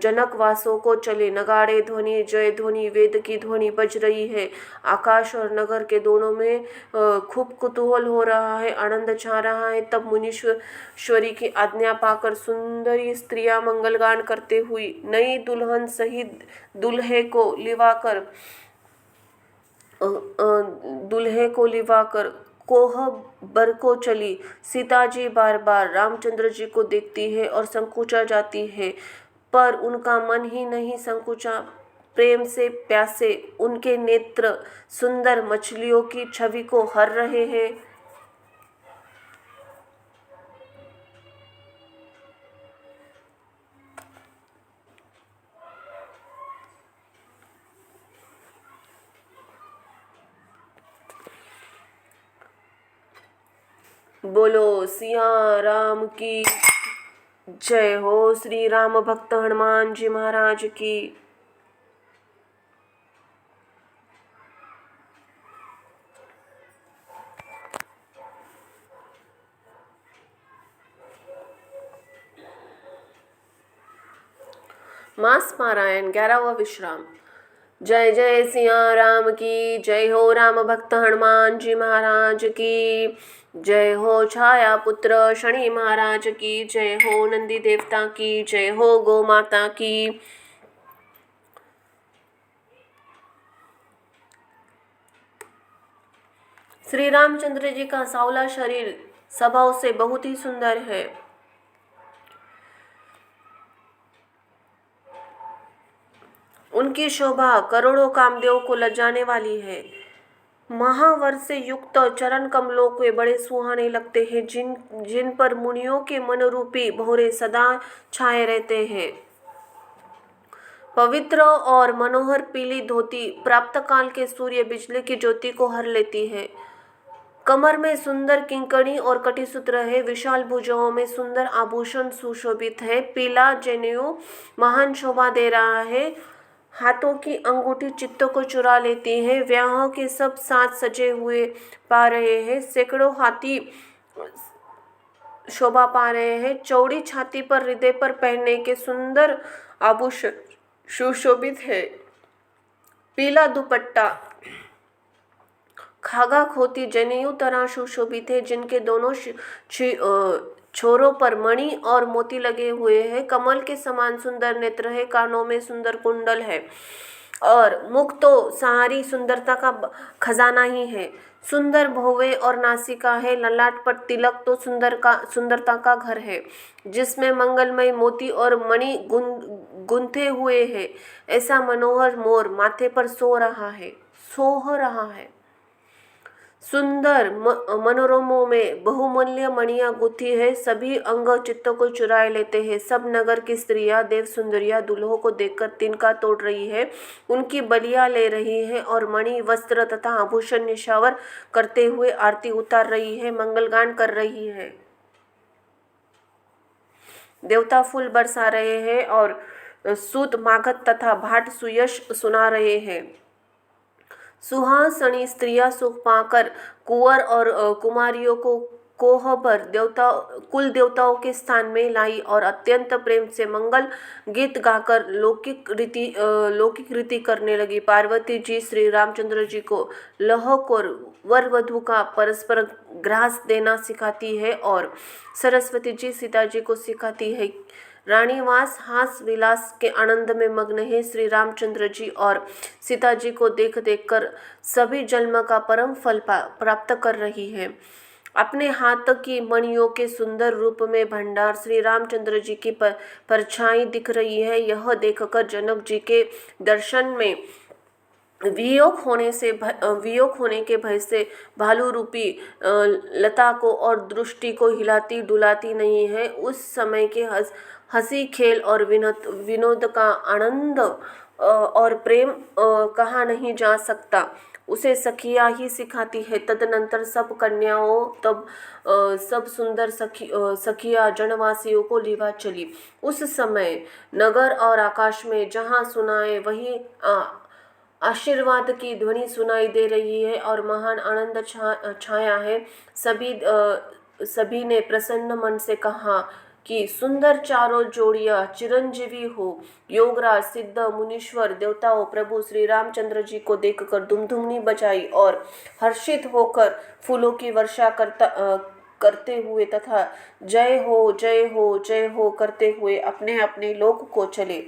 जनकवासों को चले नगाड़े ध्वनि, जय ध्वनि, वेद की ध्वनि बज रही है। आकाश और नगर के दोनों में खूब कुतूहल हो रहा है, आनंद छा रहा है। तब मुनीश्वरी की आज्ञा पाकर सुंदरी स्त्रियां मंगलगान करते हुई नई दुल्हन सहित दूल्हे को लिवाकर कोहबर को चली। सीता जी बार बार रामचंद्र जी को देखती है और संकुचा जाती है, पर उनका मन ही नहीं संकुचा। प्रेम से प्यासे उनके नेत्र सुंदर मछलियों की छवि को हर रहे हैं। बोलो सिया राम की जय हो। श्री राम भक्त हनुमान जी महाराज की। मास पारायण 11वां विश्राम। जय जय सिया राम की जय हो। राम भक्त हनुमान जी महाराज की जय हो। छाया पुत्र शनि महाराज की जय हो। नंदी देवता की जय हो। गौ माता की। श्री रामचंद्र जी का सांवला शरीर स्वभाव से बहुत ही सुंदर है। उनकी शोभा करोड़ों कामदेव को लज्जाने वाली है। महावर से युक्त चरण कमलों के बड़े सुहाने लगते हैं, जिन पर मुनियों के मन रूपी भौरे सदा छाए रहते हैं। पवित्र और मनोहर पीली धोती प्राप्त काल के सूर्य बिजली की ज्योति को हर लेती है। कमर में सुंदर किंकणी और कटिसूत्र है। विशाल भुजाओं में सुंदर आभूषण सुशोभित है। पीला जनेऊ महान शोभा दे रहा है। हाथों की अंगूठी चित्त को चुरा लेती है। ब्याह के सब साज सजे हुए पा रहे हैं, सैकड़ों हाथी शोभा पा रहे हैं। चौड़ी छाती पर हृदय पर पहनने के सुंदर आभूषण सुशोभित है। पीला दुपट्टा खागा खोती जनेऊ तरह सुशोभित है, जिनके दोनों छोरों पर मणि और मोती लगे हुए हैं। कमल के समान सुंदर नेत्र है, कानों में सुंदर कुंडल है और मुख तो सारी सुंदरता का खजाना ही है। सुंदर भौवे और नासिका है, ललाट पर तिलक तो सुंदरता का घर है, जिसमें मंगलमय मोती और मणि गुंथे हुए हैं। ऐसा मनोहर मोर माथे पर सोह रहा है। सुंदर मनोरमों में बहुमूल्य मणियां गुथी है, सभी अंग चित्त को चुराए लेते हैं। सब नगर की स्त्रियां देव सुंदरियां दुल्हों को देखकर तिनका तोड़ रही है, उनकी बलियां ले रही है और मणि वस्त्र तथा आभूषण निशावर करते हुए आरती उतार रही है, मंगलगान कर रही है। देवता फूल बरसा रहे हैं और सूत मागध तथा भाट सुयश सुना रहे हैं। सुहासनी स्त्रियां सुख पाकर कुंवर और कुमारियों को कोहबर कुल देवताओं के स्थान में लाई और अत्यंत प्रेम से मंगल गीत गाकर लौकिक रीति करने लगी। पार्वती जी श्री रामचंद्र जी को लहक और वर वधु का परस्पर ग्रास देना सिखाती है और सरस्वती जी सीता जी को सिखाती है। रानीवास हास विलास के आनंद में मग्न है। श्री रामचंद्र जी और सीता जी को देख देख कर सभी जन्म का परम फल प्राप्त कर रही है। अपने हाथ की मणियों के सुंदर रूप में भंडार श्री रामचंद्र जी की परछाई दिख रही है। यह देखकर जनक जी के दर्शन में वियोग होने के भय से भालू रूपी लता को और दृष्टि को हिलाती डुलाती नहीं है। उस समय के हंसी खेल और विनोद का आनंद और प्रेम कहा नहीं जा सकता, उसे सखियाँ ही सिखाती है। तदनंतर सब कन्याओं सब सुंदर सखियाँ जनवासियों को लिवा चली। उस समय नगर और आकाश में जहाँ सुनाए वही आशीर्वाद की ध्वनि सुनाई दे रही है और महान आनंद छाया है। सभी ने प्रसन्न मन से कहा कि सुंदर चारों जोड़ियां चिरंजीवी हो। योगराज सिद्ध मुनीश्वर देवताओं प्रभु श्री रामचंद्र जी को देखकर धूमधूमनी बजाई और हर्षित होकर फूलों की वर्षा करते हुए तथा जय हो जय हो जय हो करते हुए अपने अपने लोक को चले।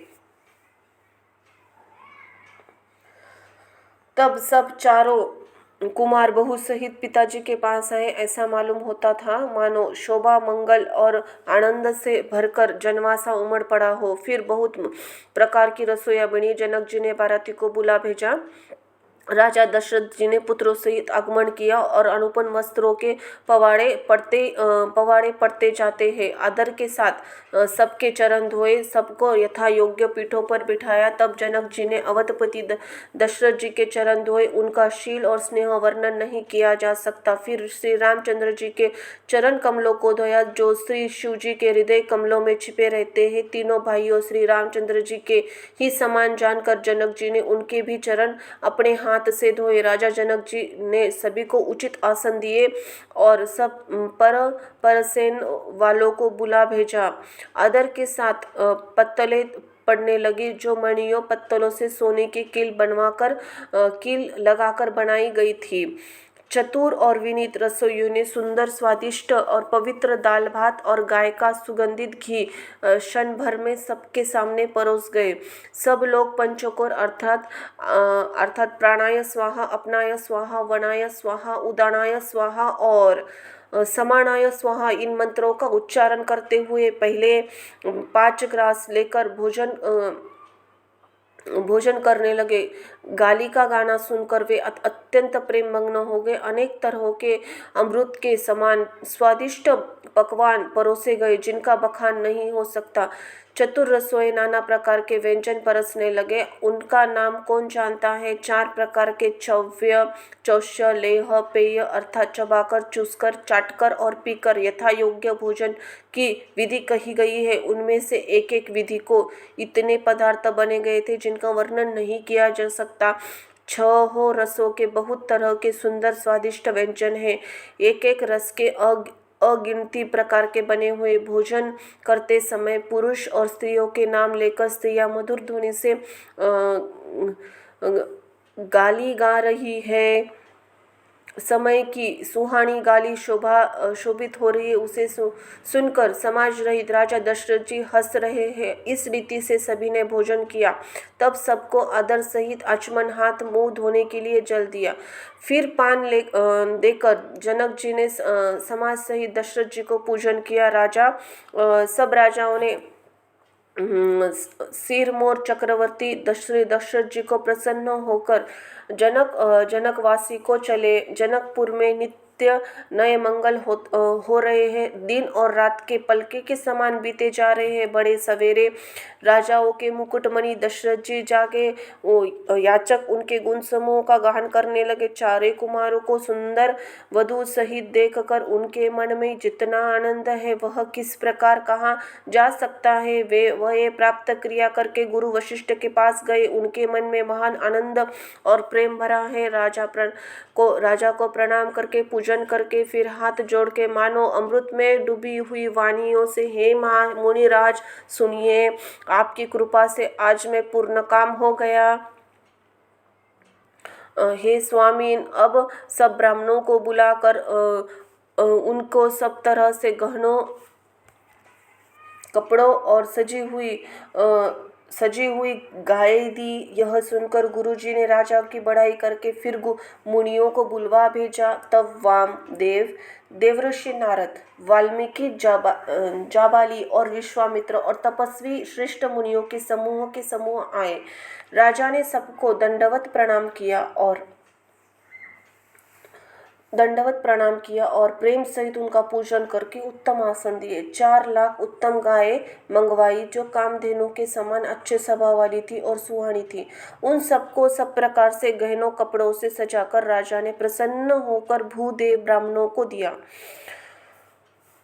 तब सब चारों कुमार बहू सहित पिताजी के पास आए। ऐसा मालूम होता था मानो शोभा मंगल और आनंद से भरकर जनवासा उमड़ पड़ा हो। फिर बहुत प्रकार की रसोइयां बनी। जनक जी ने बाराती को बुला भेजा। राजा दशरथ जी ने पुत्रों सहित आगमन किया और अनुपम वस्त्रों के पवाड़े पड़ते जाते हैं। आदर के साथ सबके चरण धोए, सबको यथा योग्य पीठों पर बिठाया। तब जनक जी ने अवधपति दशरथ जी के चरण धोए। उनका शील और स्नेह वर्णन नहीं किया जा सकता। फिर श्री रामचंद्र जी के चरण कमलों को धोया, जो श्री शिव जी के हृदय कमलों में छिपे रहते हैं। तीनों भाइयों श्री रामचंद्र जी के ही समान जानकर जनक जी ने उनके भी चरण अपने हाथ से धोए। राजा जनक जी ने सभी को उचित आसन दिए और सब परसेन वालों को बुला भेजा। आदर के साथ पत्तलें पड़ने लगी, जो मणियों पत्तलों से सोने की कील लगाकर बनाई गई थी। चतुर और विनीत रसोइयों ने सुंदर स्वादिष्ट और पवित्र दाल भात और गाय का सुगंधित घी क्षण भर में सबके सामने परोस गए। सब लोग पंचकोर अर्थात प्राणाय स्वाहा, अपनाय स्वाहा, वनाय स्वाहा, उदानाय स्वाहा और समानाय स्वाहा इन मंत्रों का उच्चारण करते हुए पहले 5 ग्रास लेकर भोजन करने लगे। गाली का गाना सुनकर वे अत्यंत प्रेम मग्न हो गए। अनेक तरह के अमृत के समान स्वादिष्ट पकवान परोसे गए, जिनका बखान नहीं हो सकता। चतुर रसोई नाना प्रकार के व्यंजन परसने लगे। उनका नाम कौन जानता है? 4 प्रकार के चव्य, चौष्य, लेह, पेय अर्थात चबाकर, चूसकर, चाटकर और पीकर यथा योग्य भोजन की विधि कही गई है। उनमें से एक एक विधि को इतने पदार्थ बने गए थे जिनका वर्णन नहीं किया जा सकता। 6 रसों के बहुत तरह के सुंदर स्वादिष्ट व्यंजन हैं। एक एक रस के अगिनती प्रकार के बने हुए। भोजन करते समय पुरुष और स्त्रियों के नाम लेकर स्त्रियां मधुर ध्वनि से गाली गा रही है। समय की सुहानी गाली शोभित हो रही है, उसे सुनकर समाज रहित राजा दशरथ जी हंस रहे हैं। इस रीति से सभी ने भोजन किया। तब सबको आदर सहित आचमन हाथ मुंह धोने के लिए जल दिया। फिर पान देकर जनक जी ने समाज सहित दशरथ जी को पूजन किया। सब राजाओं ने सिरमौर चक्रवर्ती दशरथ जी को प्रसन्न होकर जनकवासी को चले। जनकपुर में नित्य नए मंगल हो रहे हैं। दिन और रात के पलके के समान बीते जा रहे हैं। बड़े सवेरे राजाओं के मुकुटमणि दशरथ जी जागे। याचक उनके गुण समूह का गान करने लगे। चारे कुमारों को सुंदर वधू सहित देखकर उनके मन में जितना आनंद है वह किस प्रकार कहा जा सकता है। वह ये प्राप्त क्रिया करके गुरु वशिष्ठ के पास गए। उनके मन में महान आनंद और प्रेम भरा है। राजा को प्रणाम करके पूजन करके फिर हाथ जोड़ के मानो अमृत में डूबी हुई वाणियों से, हे मुनिराज सुनिए, आपकी कृपा से आज मैं पूर्ण काम हो गया। हे स्वामी, अब सब ब्राह्मणों को बुलाकर उनको सब तरह से गहनों, कपड़ों और सजी हुई गायें दी। यह सुनकर गुरुजी ने राजा की बड़ाई करके फिर मुनियों को बुलवा भेजा। तब वामदेव, देवर्षि नारद, वाल्मीकि, जाबाली और विश्वामित्र और तपस्वी श्रेष्ठ मुनियों के समूह आए। राजा ने सबको दंडवत प्रणाम किया और प्रेम सहित उनका पूजन करके उत्तम आसन दिए। 4 लाख उत्तम गायें मंगवाई जो कामधेनु के समान अच्छे स्वभाव वाली थी और सुहानी थी। उन सबको सब प्रकार से गहनों कपड़ों से सजाकर राजा ने प्रसन्न होकर भूदेव ब्राह्मणों को दिया।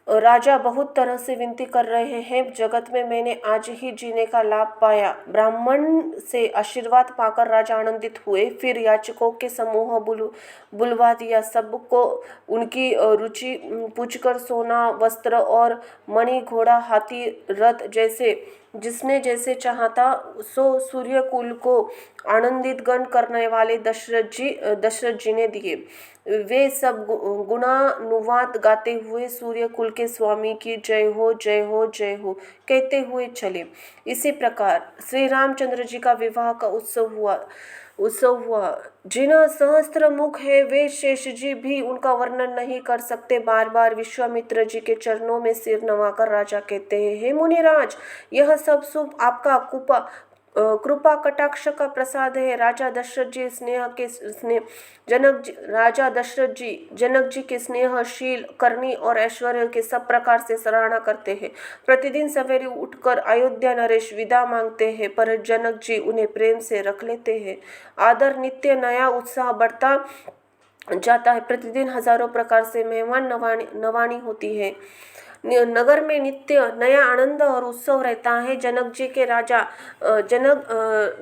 राजा बहुत तरह से विनती कर रहे हैं, जगत में मैंने आज ही जीने का लाभ पाया। ब्राह्मण से आशीर्वाद पाकर राजा आनंदित हुए। फिर याचकों के समूह बुलवा दिया। सबको उनकी रुचि पूछकर सोना, वस्त्र और मणि, घोड़ा, हाथी, रथ जिसने जैसे चाहा था सो सूर्यकुल को आनंदित गण करने वाले दशरथ जी ने दिए। वे सब गुणानुवाद गाते हुए सूर्यकुल के स्वामी की जय हो, जय हो, जय हो कहते हुए चले। इसी प्रकार श्री रामचंद्र जी का विवाह का उत्सव हुआ। जिन सहस्त्र मुख है वे शेष जी भी उनका वर्णन नहीं कर सकते। बार बार विश्वामित्र जी के चरणों में सिर नवाकर राजा कहते हैं, हे मुनिराज, यह सब शुभ आपका कृपा कटाक्ष का प्रसाद है। राजा दशरथ जी जनक जी के स्नेहशील, करनी और ऐश्वर्य के सब प्रकार से सराहना करते हैं। प्रतिदिन सवेरे उठकर अयोध्या नरेश विदा मांगते हैं, पर जनक जी उन्हें प्रेम से रख लेते हैं। आदर नित्य नया उत्साह बढ़ता जाता है। प्रतिदिन हजारों प्रकार से मेहमान नवानी होती है। नगर में नित्य नया आनंद और उत्सव रहता है।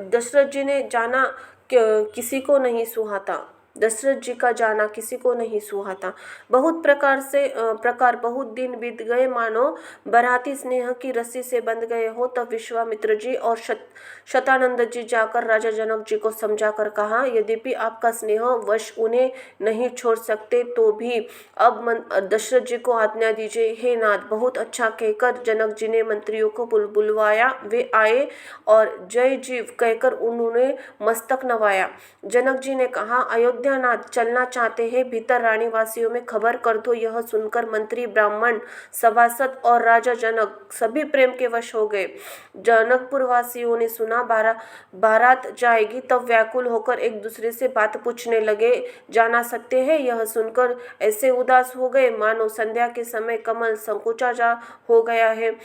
दशरथ जी ने जाना किसी को नहीं सुहाता। दशरथ जी का जाना किसी को नहीं सुहाता। बहुत बहुत दिन बीत गए, मानो बराती स्नेह की रस्सी से बंध गए हो। तब विश्वामित्र जी और शतानंद जी जाकर राजा जनक जी को समझा कर कहा, यद्यपि आपका स्नेह वश उन्हें नहीं छोड़ सकते, तो भी अब दशरथ जी को आज्ञा दीजिए। हे नाथ, बहुत अच्छा कहकर जनक जी ने मंत्रियों को बुलवाया। वे आए और जय जीव कहकर उन्होंने मस्तक नवाया। जनक जी ने कहा, अयोध्यानाथ चलना चाहते हैं, भीतर रानी वासियों में खबर कर दो। यह सुनकर मंत्री, ब्राह्मण, सभासद और राजा जनक सभी प्रेम के वश हो गए। जनकपुर वासियों ने सुना बारात जाएगी, तब व्याकुल होकर एक दूसरे से बात पूछने लगे, जाना सकते हैं? यह सुनकर ऐसे उदास हो गए मानो संध्या के समय कमल संकुचा जा हो गया है।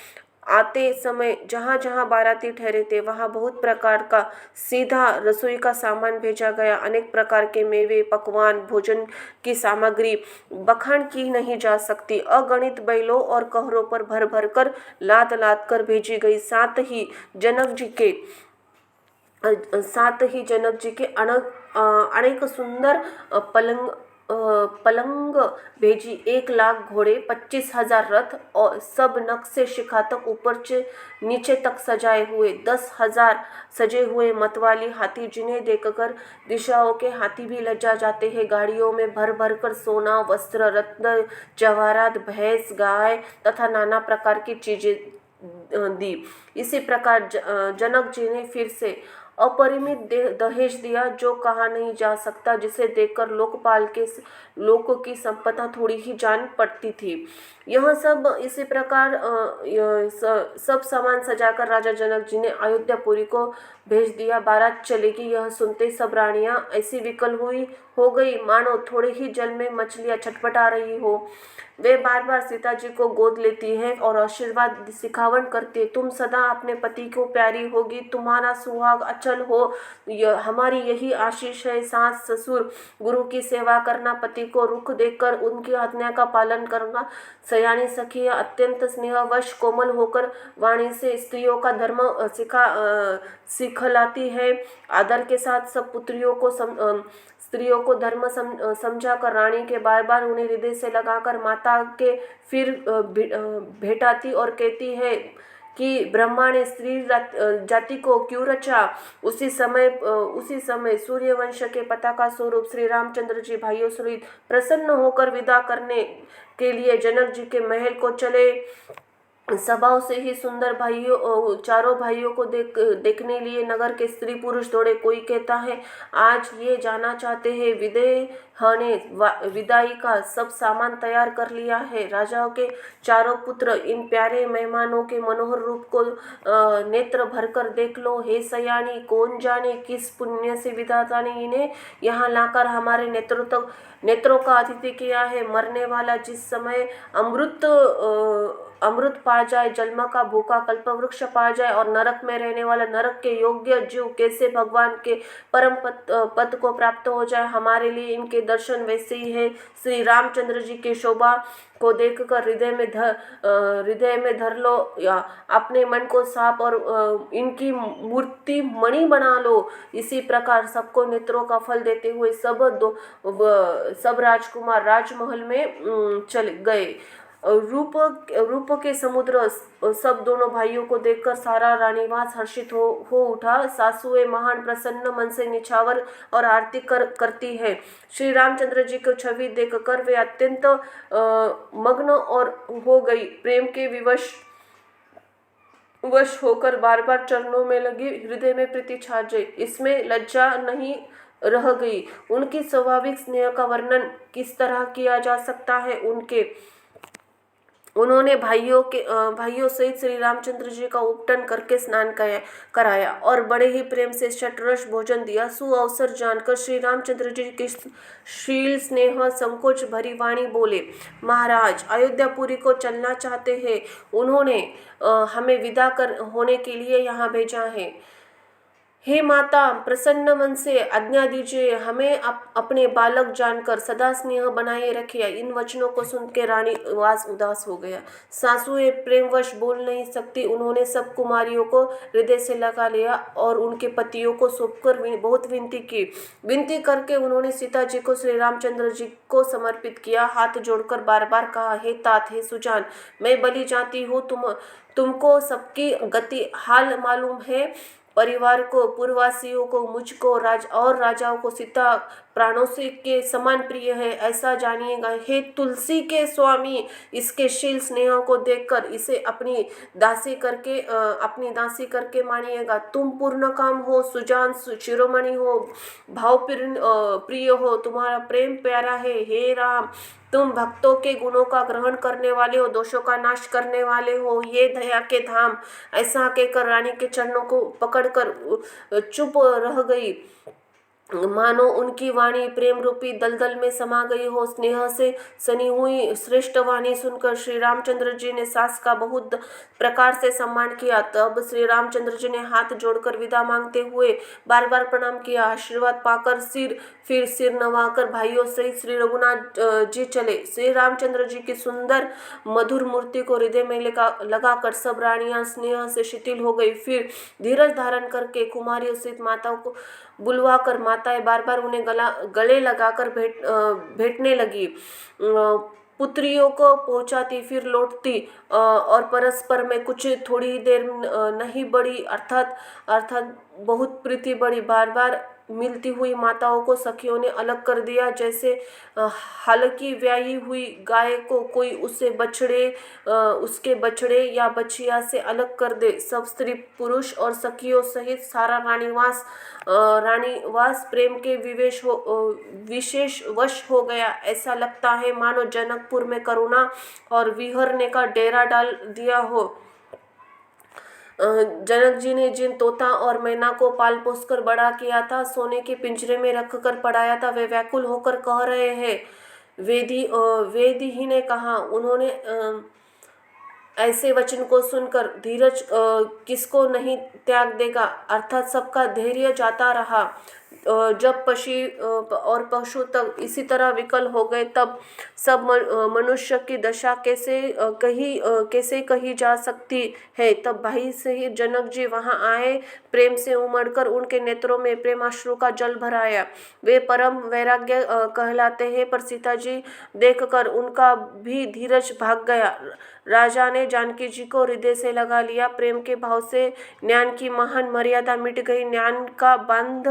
आते समय जहाँ जहाँ बाराती ठहरे थे वहाँ बहुत प्रकार का सीधा रसोई का सामान भेजा गया। अनेक प्रकार के मेवे, पकवान, भोजन की सामग्री बखान की नहीं जा सकती। अगणित बैलों और कहरों पर भर भर कर लाद लाद कर भेजी गई। साथ ही जनक जी के अनेक सुंदर पलंग भेजी। 1 लाख घोड़े, 25,000 रथ और सब नक्शे शिखा तक ऊपर से नीचे तक सजाए हुए, 10,000 सजे हुए मतवाली हाथी, जिन्हें देखकर दिशाओं के हाथी भी लज्जा जाते हैं। गाड़ियों में भर भर कर सोना, वस्त्र, रत्न, जवाहरात, भैंस, गाय तथा नाना प्रकार की चीजें दी। इसी प्रकार जनक जी ने फिर से अपरिमित दहेज दिया, जो कहा नहीं जा सकता, जिसे देखकर लोकपाल के लोगों की संपदा थोड़ी ही जान पड़ती थी। यह सब इसी प्रकार सब सामान सजाकर राजा जनक जी ने अयोध्यापुरी को भेज दिया। बारात चलेगी, यह सुनते सब रानियां ऐसी विकल हो गई मानो थोड़े ही जल में मछलियां छटपटा रही हो। वे बार बार सीता जी को गोद लेती है और आशीर्वाद सिखावन करती है। तुम सदा अपने पति को प्यारी होगी, तुम्हारा सुहाग अचल हो, हमारी यही आशीष है। सास ससुर गुरु की सेवा करना, पति को रुख देखकर उनकी आज्ञा का पालन करना। सयानी सखियां अत्यंत स्नेहवश कोमल होकर वाणी से स्त्रियों का धर्म सिखलाती है। आदर के साथ सब पुत्रियों को स्त्रियों को धर्म समझा कर रानी के बार बार उन्हें हृदय से लगाकर माता के फिर भेटाती और कहती है कि ब्रह्मा ने स्त्री जाति को क्यों रचा। उसी समय सूर्यवंश के पताका स्वरूप श्री रामचंद्र जी भाइयों सहित प्रसन्न होकर विदा करने के लिए जनक जी के महल को चले। स्वभाव से ही सुंदर चारों भाइयों को देखने लिए नगर के स्त्री पुरुष दौड़े। कोई कहता है आज ये जाना चाहते हैं विदेह ने विदाई का सब सामान तैयार कर लिया है। राजाओं के चारों पुत्र इन प्यारे मेहमानों के मनोहर रूप को नेत्र भरकर देख लो। हे सयानी, कौन जाने किस पुण्य से विधाता ने इन्हें यहाँ लाकर हमारे नेत्रों का अतिथि किया है। मरने वाला जिस समय अमृत पा जाए, जन्म का भूखा कल्पवृक्ष पा जाए और नरक में रहने वाला नरक के योग्य जीव कैसे भगवान के परम पद को प्राप्त हो जाए। हमारे लिए इनके दर्शन वैसे ही है। श्री रामचंद्र जी की शोभा को देखकर हृदय में धर लो या अपने मन को साफ और इनकी मूर्ति मणि बना लो। इसी प्रकार सबको नेत्रों का फल देते हुए सब राजकुमार राजमहल में चले गए। रूप के समुद्र सब दोनों भाइयों को देखकर सारा रानीवास हर्षित हो उठा। सासुएं महान प्रसन्न मन से निछावर और आरती करती है। श्री रामचंद्र जी को छवि देखकर वे अत्यंत मग्न और हो गई। प्रेम के वश होकर बार बार चरणों में लगी, हृदय में प्रीति छा गई। इसमें लज्जा नहीं रह गई। उनकी स्वाभाविक स्नेह का वर्णन किस तरह किया जा सकता है। उन्होंने भाइयों सहित श्री रामचंद्र जी का उपटन करके स्नान कराया और बड़े ही प्रेम से षटरस भोजन दिया। सुअवसर जानकर श्री रामचंद्र जी की शील स्नेह संकोच भरी वाणी बोले, महाराज अयोध्यापुरी को चलना चाहते हैं। उन्होंने हमें विदा होने के लिए यहाँ भेजा है। हे माता, प्रसन्न मन से आज्ञा दीजिए, हमें अपने बालक जानकर सदा स्नेह बनाए रखिए। इन वचनों को सुन के रानी उदास हो गया। सासुएं प्रेमवश बोल नहीं सकती। उन्होंने सब कुमारियों को हृदय से लगा लिया और उनके पतियों को सौंपकर बहुत विनती करके उन्होंने सीता जी को श्री रामचंद्र जी को समर्पित किया। हाथ जोड़कर बार बार कहा, हे तात, हे सुजान, मैं बलि जाती हूँ। तुमको सबकी गति हाल मालूम है। परिवार को, पूर्ववासियों को, मुझको और राजाओं को सीता प्राणों से के समान प्रिय है, ऐसा जानिएगा। हे तुलसी के स्वामी, इसके शील स्नेह को देखकर इसे अपनी दासी करके मानिएगा। तुम पूर्ण काम हो, सुजान शिरोमणि हो, भाव प्रिय हो, तुम्हारा प्रेम प्यारा है। हे राम, तुम भक्तों के गुणों का ग्रहण करने वाले हो, दोषों का नाश करने वाले हो, ये दया के धाम। ऐसा कहकर रानी के चरणों को पकड़कर चुप रह गई। मानो उनकी वाणी प्रेम रूपी दलदल में समा गई हो। स्नेह से सनी हुई श्रेष्ठ वाणी सुनकर श्री रामचंद्र जी ने सास का बहुत प्रकार से सम्मान किया। तब श्री रामचंद्र जी ने हाथ जोड़कर विदा मांगते हुए बार बार प्रणाम किया। आशीर्वाद पाकर फिर सिर नवाकर भाइयों सहित श्री रघुनाथ जी चले। श्री रामचंद्र जी की सुंदर मधुर मूर्ति को हृदय में लगाकर सब रानियां स्नेह से शिथिल हो गई। फिर धीरज धारण करके कुमारियों सहित माताओं को बुलवाकर माताएं बार बार उन्हें गले लगाकर भेंटने लगी। पुत्रियों को पहुंचाती फिर लौटती और परस्पर में कुछ थोड़ी देर नहीं बढ़ी, अर्थात बहुत प्रीति बढ़ी। बार बार मिलती हुई माताओं को सखियों ने अलग कर दिया, जैसे हालांकि ब्याही हुई गाय को कोई उसके बछड़े या बछिया से अलग कर दे। सब स्त्री पुरुष और सखियों सहित सारा रानीवास प्रेम के विशेष वश हो गया। ऐसा लगता है मानो जनकपुर में करुणा और विहरने का डेरा डाल दिया हो। जनक जी ने जिन तोता और मैना को पाल पोस कर बड़ा किया था, सोने के पिंजरे में रख कर पढ़ाया था, वे व्याकुल होकर कह रहे हैं, वेदी ही ने कहा। उन्होंने ऐसे वचन को सुनकर धीरज किसको नहीं त्याग देगा, अर्थात सबका धैर्य जाता रहा। जब पशु तक इसी तरह विकल हो गए, तब सब मनुष्य की दशा कैसे कही जा सकती है। तब भाई सहित जनक जी वहां आए, प्रेम से उमड़कर उनके नेत्रों में प्रेमाश्रु का जल भराया। वे परम वैराग्य कहलाते हैं, पर सीता जी देखकर उनका भी धीरज भाग गया। राजा ने जानकी जी को हृदय से लगा लिया। प्रेम के भाव से ज्ञान की महान मर्यादा मिट गई, ज्ञान का बंध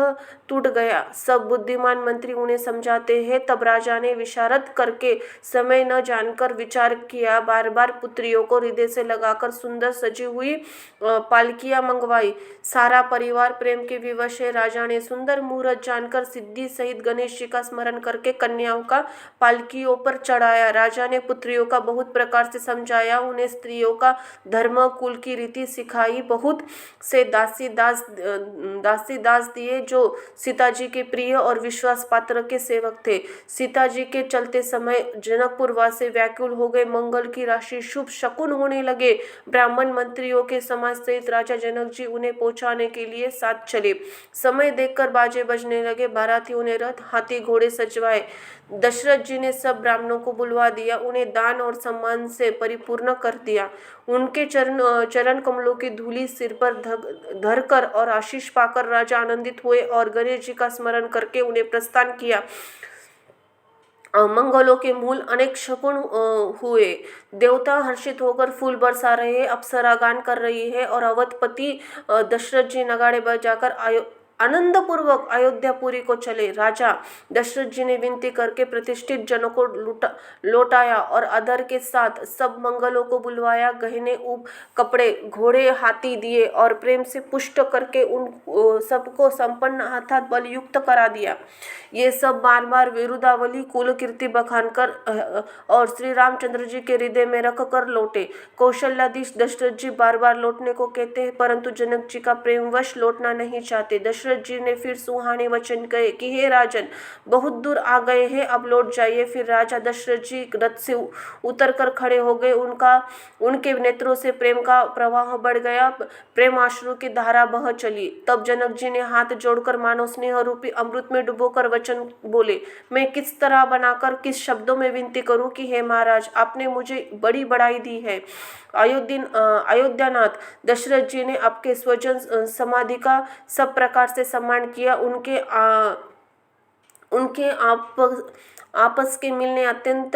टूट गया। सब बुद्धिमान मंत्री उन्हें समझाते हैं। तब राजा ने विशारद करके समय न जानकर विचार किया, बार बार पुत्रियों को हृदय से लगाकर सुंदर सजी हुई पालकियां मंगवाई। सारा परिवार प्रेम के विवश है। राजा ने सुंदर मुहूर्त जानकर सिद्धि सहित गणेश जी का स्मरण करके कन्याओं का पालकियों पर चढ़ाया। राजा ने पुत्रियों का बहुत प्रकार से समझाया, उन्हें स्त्रियों का धर्म कुल की रीति सिखाई। बहुत से दासी दास दिए जो सीता जी के प्रिय और विश्वास पात्र के सेवक थे। सीता जी के चलते समय जनकपुर वासी व्याकुल हो गए। मंगल की राशि शुभ शकुन होने लगे। ब्राह्मण मंत्रियों के समाज सहित राजा जनक जी उन्हें पहुंचाने के लिए साथ चले। समय देखकर बाजे बजने लगे, बारातियों ने रथ हाथी घोड़े सजवाए। दशरथ जी ने सब ब्राह्मणों को बुलवा दिया, उन्हें दान और सम्मान से परिपूर्ण कर दिया। उनके चरण कमलों की धूलि सिर पर धरकर और आशीष पाकर राजा आनंदित हुए और गणेश जी का स्मरण करके उन्हें प्रस्थान किया। मंगलों के मूल अनेक शकुन हुए। देवता हर्षित होकर फूल बरसा रहे, अप्सरा गान कर रही है और अवधपति दशरथ जी नगाड़े बजाकर आनंद पूर्वक अयोध्यापुरी को चले। राजा दशरथ जी ने विनती करके प्रतिष्ठित जनों को लौटाया और आदर के साथ सब मंगलों को बुलवाया। गहने कपड़े घोड़े हाथी दिए और प्रेम से पुष्ट करके उन सबको संपन्न अर्थात बलयुक्त करा दिया। ये सब बार बार विरुदावली कुल कीर्ति बखान कर और श्री रामचंद्र जी के हृदय में रख कर लौटे। कौशल्याधीश दशरथ जी बार बार लौटने को कहते हैं, परंतु जनक जी का प्रेमवश लौटना नहीं चाहते। दशरथ जी ने फिर सुहाने वचन कहे कि हे राजन, बहुत दूर आ गए हैं, अब लौट जाइए। फिर राजा दशरथ जी रथ से उतर कर खड़े हो गए। उनके नेत्रों से प्रेम का प्रवाह बढ़ गया, प्रेमाश्रु की धारा बह चली। तब जनक जी ने हाथ जोड़कर मानो स्नेह रूपी अमृत में डुबोकर वचन बोले, मैं किस तरह बनाकर किस शब्दों में विनती करूं कि हे महाराज, आपने मुझे बड़ी बड़ाई दी है। अयोध्यानाथ दशरथ जी ने आपके स्वजन समाधि का सब प्रकार से सम्मान किया। उनके आपस के मिलने अत्यंत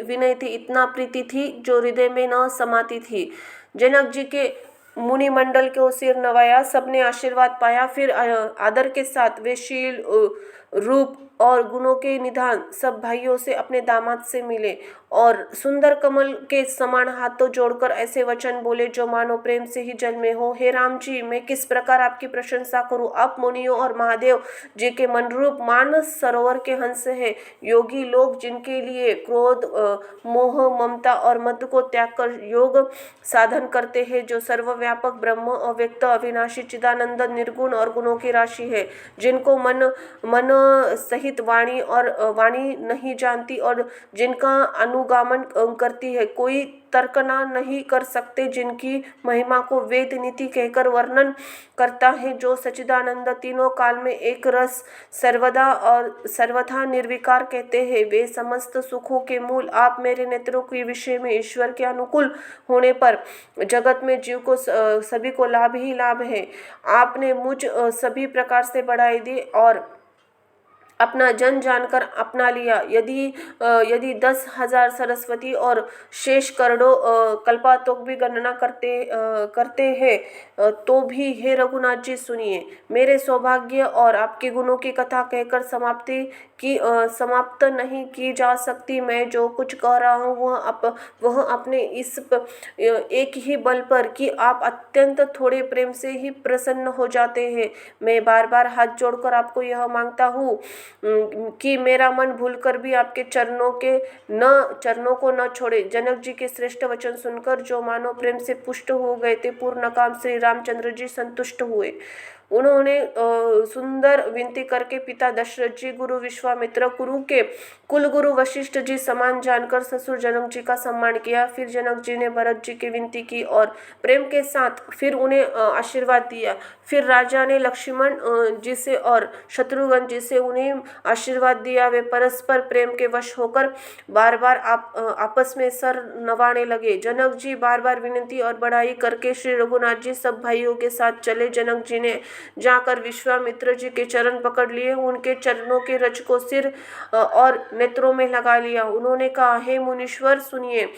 विनय थी, इतना प्रीति थी जो हृदय में न समाती थी। जनक जी के मुनिमंडल को सिर नवाया, सबने आशीर्वाद पाया। फिर आदर के साथ वे शील रूप और गुणों के निधान सब भाइयों से अपने दामाद से मिले और सुंदर कमल के समान हाथों जोड़कर ऐसे वचन बोले जो मानो प्रेम से ही जन्मे हो। हे राम जी, मैं किस प्रकार आपकी प्रशंसा करूं। आप मुनियों और महादेव जी के मनरूप मानस सरोवर के हंस है। योगी लोग जिनके लिए क्रोध, मोह, ममता और मद को त्याग कर योग साधन करते हैं, जो सर्वव्यापक ब्रह्म, अव्यक्त, अविनाशी, चिदानंद, निर्गुण और गुणों की राशि है, जिनको मन सहित वाणी नहीं जानती और जिनका अनुगामन करती है, कोई तर्कना नहीं कर सकते, जिनकी महिमा को वेद नीति कहकर वर्णन करता है, जो सच्चिदानंद तीनों काल में एक रस सर्वदा और सर्वथा निर्विकार कहते हैं, वे समस्त सुखों के मूल। आप मेरे नेत्रों के विषय में ईश्वर के अनुकूल होने पर जगत में जीव को सभी को लाभ ही लाभ है। आपने मुझ सभी प्रकार से बढ़ाई दी और अपना जन जानकर अपना लिया। यदि 10,000 सरस्वती और शेष करोड़ों कल्पातोक भी गणना करते हैं तो भी हे रघुनाथ जी सुनिए। मेरे सौभाग्य और आपके गुणों की कथा कहकर समाप्त नहीं की जा सकती। मैं जो कुछ कह रहा हूँ वह अपने इस एक ही बल पर कि आप अत्यंत थोड़े प्रेम से ही प्रसन्न हो जाते हैं। मैं बार बार हाथ जोड़कर आपको यह मांगता हूँ कि मेरा मन भूलकर भी आपके चरणों को न छोड़े। जनक जी के श्रेष्ठ वचन सुनकर जो मानो प्रेम से पुष्ट हो गए थे, पूर्ण काम श्री रामचंद्र जी संतुष्ट हुए। उन्होंने सुंदर विनती करके पिता दशरथ जी, गुरु विश्वामित्र, गुरु के कुल गुरु वशिष्ठ जी समान जानकर ससुर जनक जी का सम्मान किया। फिर जनक जी ने भरत जी की विनती की और प्रेम के साथ फिर उन्हें आशीर्वाद दिया। फिर राजा ने लक्ष्मण जी से और शत्रुघ्न जी से उन्हें आशीर्वाद दिया। वे परस्पर प्रेम के वश होकर बार बार आपस में सर नवाने लगे। जनक जी बार बार विनती और बढ़ाई करके श्री रघुनाथ जी सब भाइयों के साथ चले। जनक जी ने जाकर विश्वामित्र जी के चरण पकड़ लिए, उनके चरणों के रज को सिर और नेत्रों में लगा लिया। उन्होंने कहा, हे मुनीश्वर सुनिए,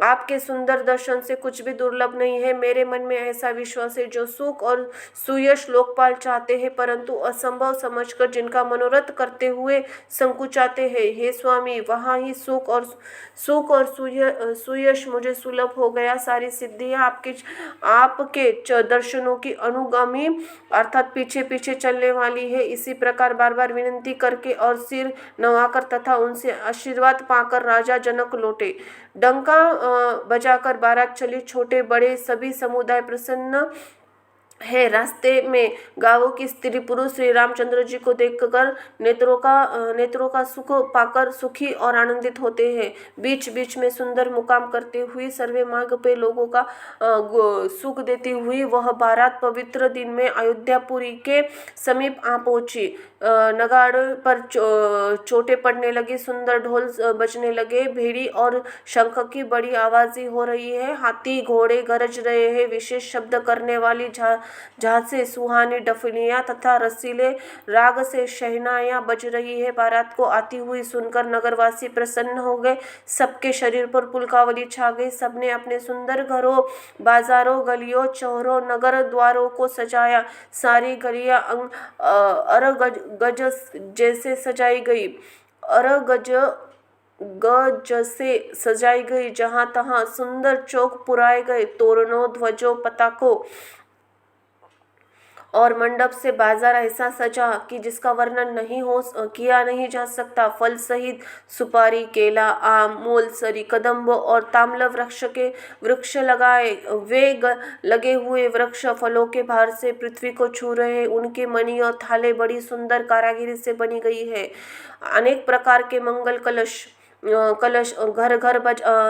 आपके सुंदर दर्शन से कुछ भी दुर्लभ नहीं है। मेरे मन में ऐसा विश्वास है जो सुख और सुयश लोकपाल चाहते हैं परंतु असंभव समझकर जिनका मनोरथ करते हुए संकुचाते हैं। हे स्वामी, वहाँ ही सुख और सुयश मुझे सुलभ हो गया। सारी सिद्धियाँ आपके दर्शनों की अनुगामी अर्थात पीछे पीछे चलने वाली है। इसी प्रकार बार बार विनती करके और सिर नवाकर तथा उनसे आशीर्वाद पाकर राजा जनक लौटे। डंका बजाकर बारात चली। छोटे बड़े सभी समुदाय प्रसन्न है। रास्ते में गांवों की स्त्री पुरुष श्री रामचंद्र जी को देखकर नेत्रों का सुख पाकर सुखी और आनंदित होते हैं। बीच बीच में सुंदर मुकाम करते हुए सर्वे मार्ग पे लोगों का सुख देती हुई वह बारात पवित्र दिन में अयोध्यापुरी के समीप आ पहुंची। नगाड़े पर चोटें पड़ने लगी, सुंदर ढोल बजने लगे, भेड़ी और शंख की बड़ी आवाज़ी हो रही है, हाथी घोड़े गरज रहे हैं, विशेष शब्द करने वाली झांसे सुहानी डफलियाँ तथा रसीले राग से शहनाइयाँ बज रही है। बारात को आती हुई सुनकर नगरवासी प्रसन्न हो गए। सबके शरीर पर पुलकावली छा गई। सबने अपने सुंदर घरों, बाजारों, गलियों, चौरों, नगर द्वारों को सजाया। सारी गलियाँ अरगज जैसे सजाई गई, गज से सजाई गई। जहाँ तहाँ सुंदर चौक पुराए गए। तोरणों, ध्वजों, पताकों और मंडप से बाजार ऐसा सजा कि जिसका वर्णन किया नहीं जा सकता। फल सहित सुपारी, केला, आम, मोलसरी, कदम्ब और ताम्ल वृक्ष लगाए। वे लगे हुए वृक्ष फलों के भार से पृथ्वी को छू रहे हैं। उनके मणि और थाले बड़ी सुंदर कारागिरी से बनी गई है। अनेक प्रकार के मंगल कलश घर घर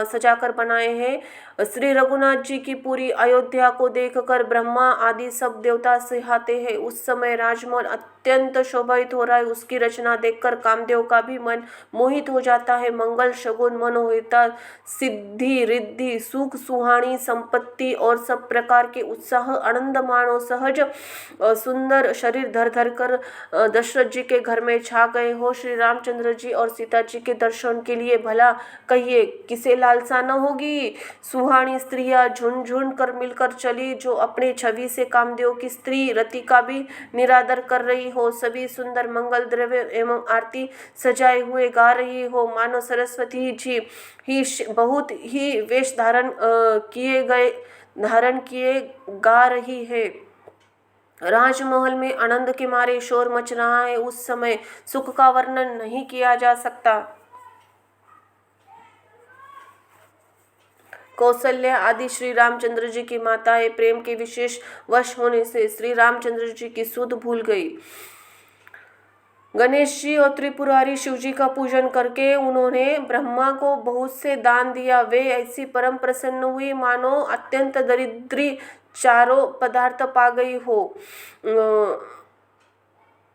सजाकर बनाए हैं। श्री रघुनाथ जी की पूरी अयोध्या को देखकर ब्रह्मा आदि सब देवता सिहाते हैं। उस समय राजमहल अत्यंत शोभित हो रहा है। उसकी रचना देखकर कामदेव का भी मन मोहित हो जाता है। मंगल, शगुन, मनोहिता, सिद्धि, रिद्धि, सुख, सुहानी संपत्ति और सब प्रकार के उत्साह, आनंद मानो सहज सुंदर शरीर धर कर दशरथ जी के घर में छा गए हो। श्री रामचंद्र जी और सीता जी के दर्शन के लिए लिए भला कहिए किसे लालसा न होगी। सुहानी स्त्रियां झुंड झुंड कर मिलकर चली, जो अपने छवि से कामदेव की स्त्री रति का भी निरादर कर रही हो। सभी सुंदर मंगल द्रव्य एवं आरती सजाए हुए गा रही हो, मानो सरस्वती जी ही बहुत ही वेश धारण किए गा रही है। राजमहल में आनंद के मारे शोर मच रहा है। उस समय सुख का वर्णन नहीं किया जा सकता। कौशल्या आदि श्री रामचंद्र जी की माताएं प्रेम के विशेष वश होने से श्री रामचंद्र जी की सुध भूल गई। गणेश जी और त्रिपुरारी शिव जी का पूजन करके उन्होंने ब्रह्मा को बहुत से दान दिया। वे ऐसी परम प्रसन्न हुई मानो अत्यंत दरिद्री चारों पदार्थ पा गई हो।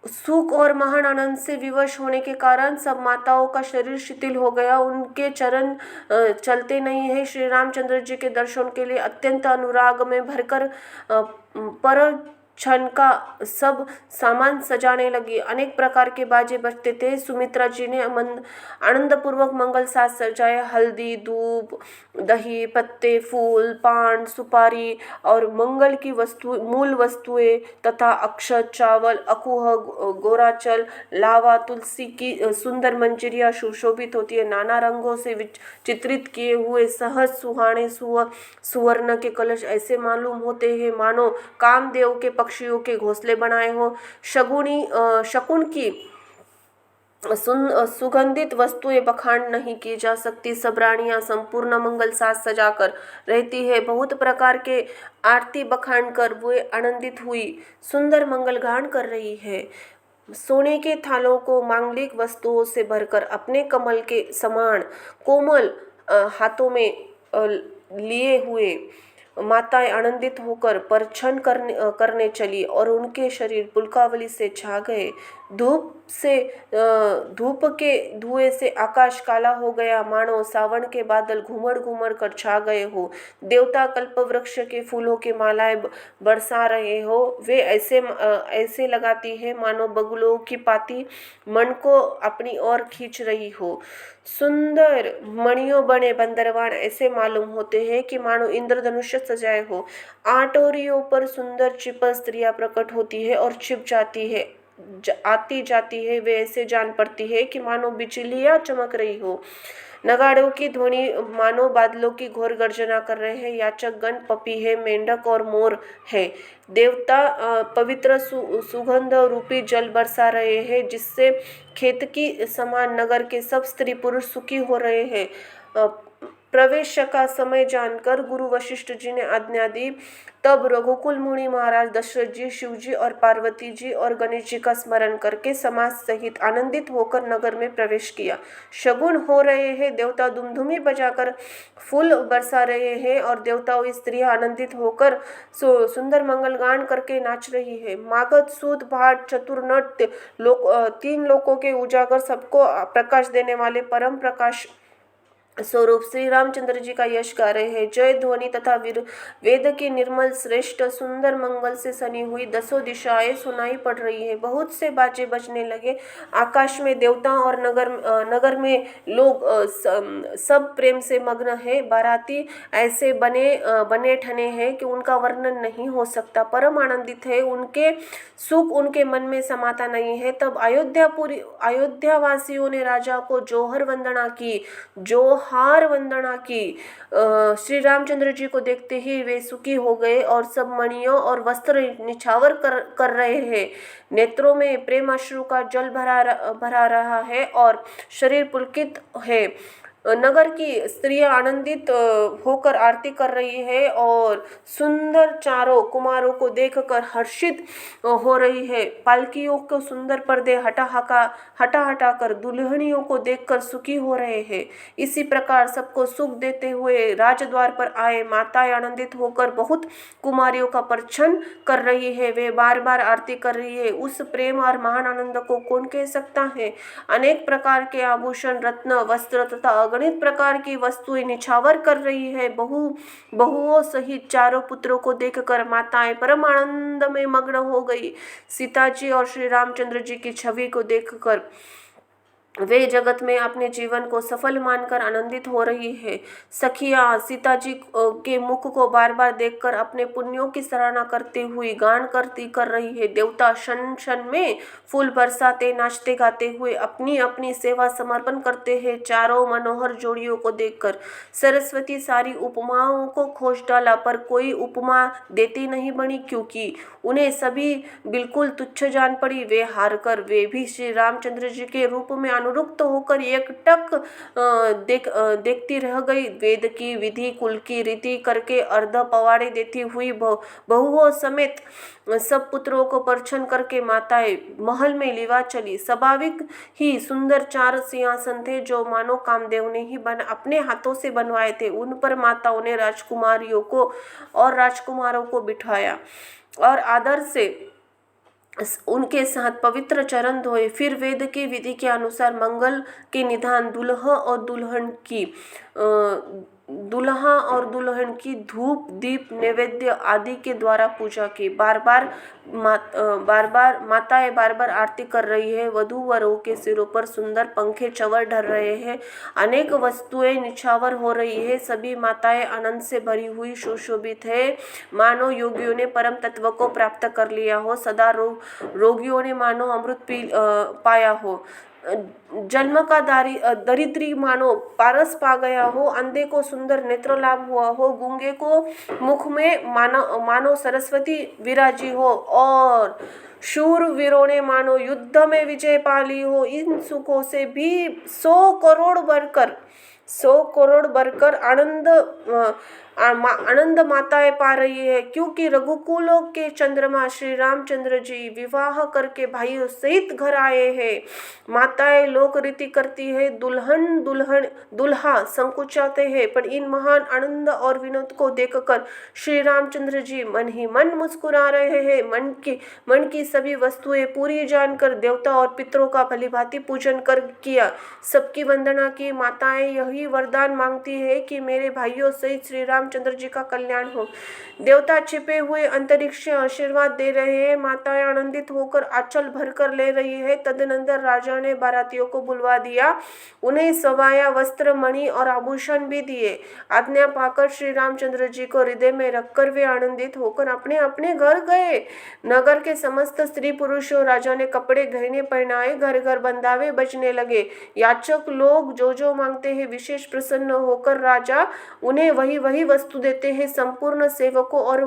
सुख और महान आनंद से विवश होने के कारण सब माताओं का शरीर शिथिल हो गया। उनके चरण चलते नहीं है। श्री रामचंद्र जी के दर्शन के लिए अत्यंत अनुराग में भरकर पर क्षण का सब सामान सजाने लगी। अनेक प्रकार के बाजे बजते थे। सुमित्रा जी ने आनंद पूर्वक मंगल साज सजाए। हल्दी, दूब, दही, पत्ते, फूल, पान, सुपारी और मंगल की मूल वस्तुएं तथा अक्षत, चावल, अकुह, गोराचल, लावा, तुलसी की सुंदर मंजरियां सुशोभित होती है। नाना रंगों से चित्रित किए हुए सहज सुहाने सुवर्ण के कलश ऐसे मालूम होते हैं मानो कामदेव के पक्षियों के घोंसले बनाए हो। शकुन की सुगंधित वस्तुएं बखान नहीं की जा सकती। सब रानियां संपूर्ण मंगल साज सजाकर रहती है। बहुत प्रकार के आरती बखान कर वे आनंदित हुई सुंदर मंगल गान कर रही है। सोने के थालों को मांगलिक वस्तुओं से भरकर अपने कमल के समान कोमल हाथों में लिए हुए माताएं आनंदित होकर परछन करने चली और उनके शरीर पुलकावली से छा गए। धूप के धुएं से आकाश काला हो गया, मानो सावन के बादल घूमड़ घूमड़ कर छा गए हो। देवता कल्प वृक्ष के फूलों की मालाएं बरसा रहे हो। वे ऐसे लगाती है मानो बगुलों की पाती मन को अपनी ओर खींच रही हो। सुंदर मणियों बने बंदरवान ऐसे मालूम होते हैं कि मानो इंद्रधनुष सजाए हो। 8 ओरियों पर सुंदर चिपल स्त्रियां प्रकट होती है और छिप जाती है, आती जाती है। वे ऐसे जान पड़ती है कि मानो बिजलियां चमक रही हो। नगाड़ों की ध्वनि मानो बादलों की घोर गर्जना कर रहे हैं। याचक गण पपीहे, मेंढक और मोर है। देवता पवित्र सुगंध रूपी जल बरसा रहे हैं, जिससे खेत की समान नगर के सब स्त्री पुरुष सुखी हो रहे हैं। प्रवेश का समय जानकर गुरु वशिष्ठ जी ने आज्ञा दी। तब रघुकुल मुनि महाराज दशरथ जी, शिव जी और पार्वती जी और गणेश जी का स्मरण करके समाज सहित आनंदित होकर नगर में प्रवेश किया। शगुन हो रहे हैं, देवता धुमधुमी बजाकर फूल बरसा रहे हैं और देवताओं स्त्रियां आनंदित होकर सुंदर मंगल गान करके नाच रही है। मागध, सूत, भाट, चतुर, नट 3 लोकों के उजागर सबको प्रकाश देने वाले परम प्रकाश स्वरूप श्री रामचंद्र जी का यश गा रहे हैं। जय ध्वनि तथा वेद की निर्मल श्रेष्ठ सुंदर मंगल से सनी हुई 10 दिशाएं सुनाई पड़ रही है। बहुत से बाजे बजने लगे। आकाश में देवता और नगर में लोग सब प्रेम से मग्न है। बाराती ऐसे बने ठने हैं कि उनका वर्णन नहीं हो सकता। परम आनंदित है, उनके सुख उनके मन में समाता नहीं है। तब अयोध्यावासियों ने राजा को जोहर वंदना की। श्री रामचंद्र जी को देखते ही वे सुखी हो गए और सब मणियों और वस्त्र निछावर कर रहे हैं। नेत्रों में प्रेम अश्रु का जल भरा रहा है और शरीर पुलकित है। नगर की स्त्रियां आनंदित होकर आरती कर रही है और सुंदर चारों कुमारों को देखकर हर्षित हो रही है। पालकियों को सुंदर पर्दे हटा कर दुल्हनियों को देखकर सुखी हो रहे हैं। इसी प्रकार सबको सुख देते हुए राजद्वार पर आए माताएं आनंदित होकर बहुत कुमारियों का परछन कर रही है। वे बार बार आरती कर रही है। उस प्रेम और महान आनंद को कौन कह सकता है। अनेक प्रकार के आभूषण, रत्न, वस्त्र तथा अगणित प्रकार की वस्तुएं निछावर कर रही है। बहुओं सहित चारों पुत्रों को देखकर माताएं परम आनंद में मग्न हो गई। सीता जी और श्री रामचंद्र जी की छवि को देखकर वे जगत में अपने जीवन को सफल मानकर आनंदित हो रही है। सखियाँ सीता जी के मुख को बार बार देखकर अपने पुण्यों की सराहना करती हुई गान करती कर रही है। देवता क्षण क्षण में फूल बरसाते नाचते गाते हुए अपनी अपनी सेवा समर्पण करते हैं। चारों मनोहर जोड़ियों को देखकर सरस्वती सारी उपमाओं को खोज डाला, पर कोई उपमा देती नहीं बनी, क्योंकि उन्हें सभी बिल्कुल तुच्छ जान पड़ी। वे हार कर वे भी श्री रामचंद्र जी के रूप में अनुरुक्त होकर एकटक देखती रह गई। वेद की विधि कुल की रीति करके अर्ध पवाड़े देती हुई बहुओं समेत सब पुत्रों को परिछन करके माताएं महल में लिवा चली। स्वाभाविक ही सुंदर 4 सिंहासन थे जो मानो कामदेव ने ही अपने हाथों से बनवाए थे। उन पर माताओं ने राजकुमारियों को और राजकुमारों को बिठाया और आदर से उनके साथ पवित्र चरण धोए। फिर वेद की विधि के अनुसार मंगल के निधान दूल्हा और दुल्हन की धूप दीप नैवेद्य आदि के द्वारा पूजा की। बार बार माताएं बार बार आरती कर रही है। वधू वरों के सिरों पर सुंदर पंखे चवर ढल रहे हैं। अनेक वस्तुएं निछावर हो रही है। सभी माताएं आनंद से भरी हुई सुशोभित है, मानो योगियों ने परम तत्व को प्राप्त कर लिया हो। सदा रोगियों ने मानो अमृत पाया हो। जन्म का दरिद्री मानो पारस पा गया हो। अंधे को सुंदर नेत्र लाभ हुआ हो। गूंगे को मुख में मानो सरस्वती विराजी हो और शूरवीरों ने मानो युद्ध में विजय पा ली हो। इन सुखों से भी 100 करोड़ बढ़कर आनंद माताएं पा रही है, क्योंकि रघुकुलों के चंद्रमा श्री रामचंद्र जी विवाह करके भाइयों सहित घर आए हैं। माताएं लोक रीति करती है, दुल्हा संकुचाते हैं, पर इन महान आनंद और विनोद को देखकर श्री रामचंद्र जी मन ही मन मुस्कुरा रहे हैं। मन की सभी वस्तुएं पूरी जानकर देवता और पितरों का भलीभांति पूजन कर किया, सबकी वंदना की। माताएं यही वरदान मांगती है कि मेरे भाइयों सहित श्री रामचंद्र जी का कल्याण हो। देवता छिपे हुए अंतरिक्ष आशीर्वाद दे रहे हैं। माताएं आनंदित होकर आंचल भरकर ले रही है। तदनंतर राजा ने बारातियों को बुलवा दिया, उन्हें सवाया वस्त्र मणि और आभूषण भी दिए। आज्ञा पाकर श्री रामचंद्र जी को हृदय में रखकर वे आनंदित होकर अपने अपने घर गए। नगर के समस्त स्त्री पुरुषों राजा ने कपड़े गहने पहनाए, घर घर बंधावे बजने लगे। याचक लोग जो मांगते हैं विशेष प्रसन्न होकर राजा उन्हें वही वस्तु देते हैं। संपूर्ण सेवकों और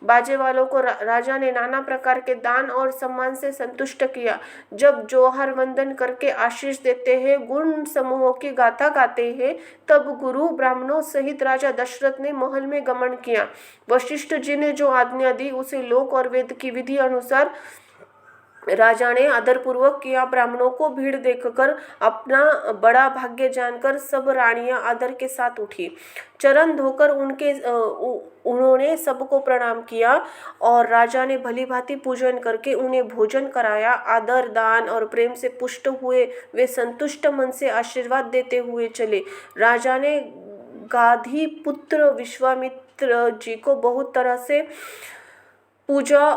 बाजे वालों को राजा ने नाना प्रकार के दान और सम्मान से संतुष्ट किया। जब जोहर वंदन करके आशीष देते हैं, गुण समूहों की गाथा गाते हैं, तब गुरु ब्राह्मणों सहित राजा दशरथ ने महल में गमन किया। वशिष्ठ जी ने जो आज्ञा दी उसे लोक और वेद की विधि अनुसार राजा ने आदरपूर्वक किया। ब्राह्मणों को भीड़ देखकर अपना बड़ा भाग्य जानकर सब रानियां आदर के साथ उठी। चरण धोकर उन्होंने सबको प्रणाम किया और राजा ने भलीभांति पूजन करके उन्हें भोजन कराया। आदर दान और प्रेम से पुष्ट हुए वे संतुष्ट मन से आशीर्वाद देते हुए चले। राजा ने गाधी पुत्र विश्वामित्र जी को बहुत तरह से पूजा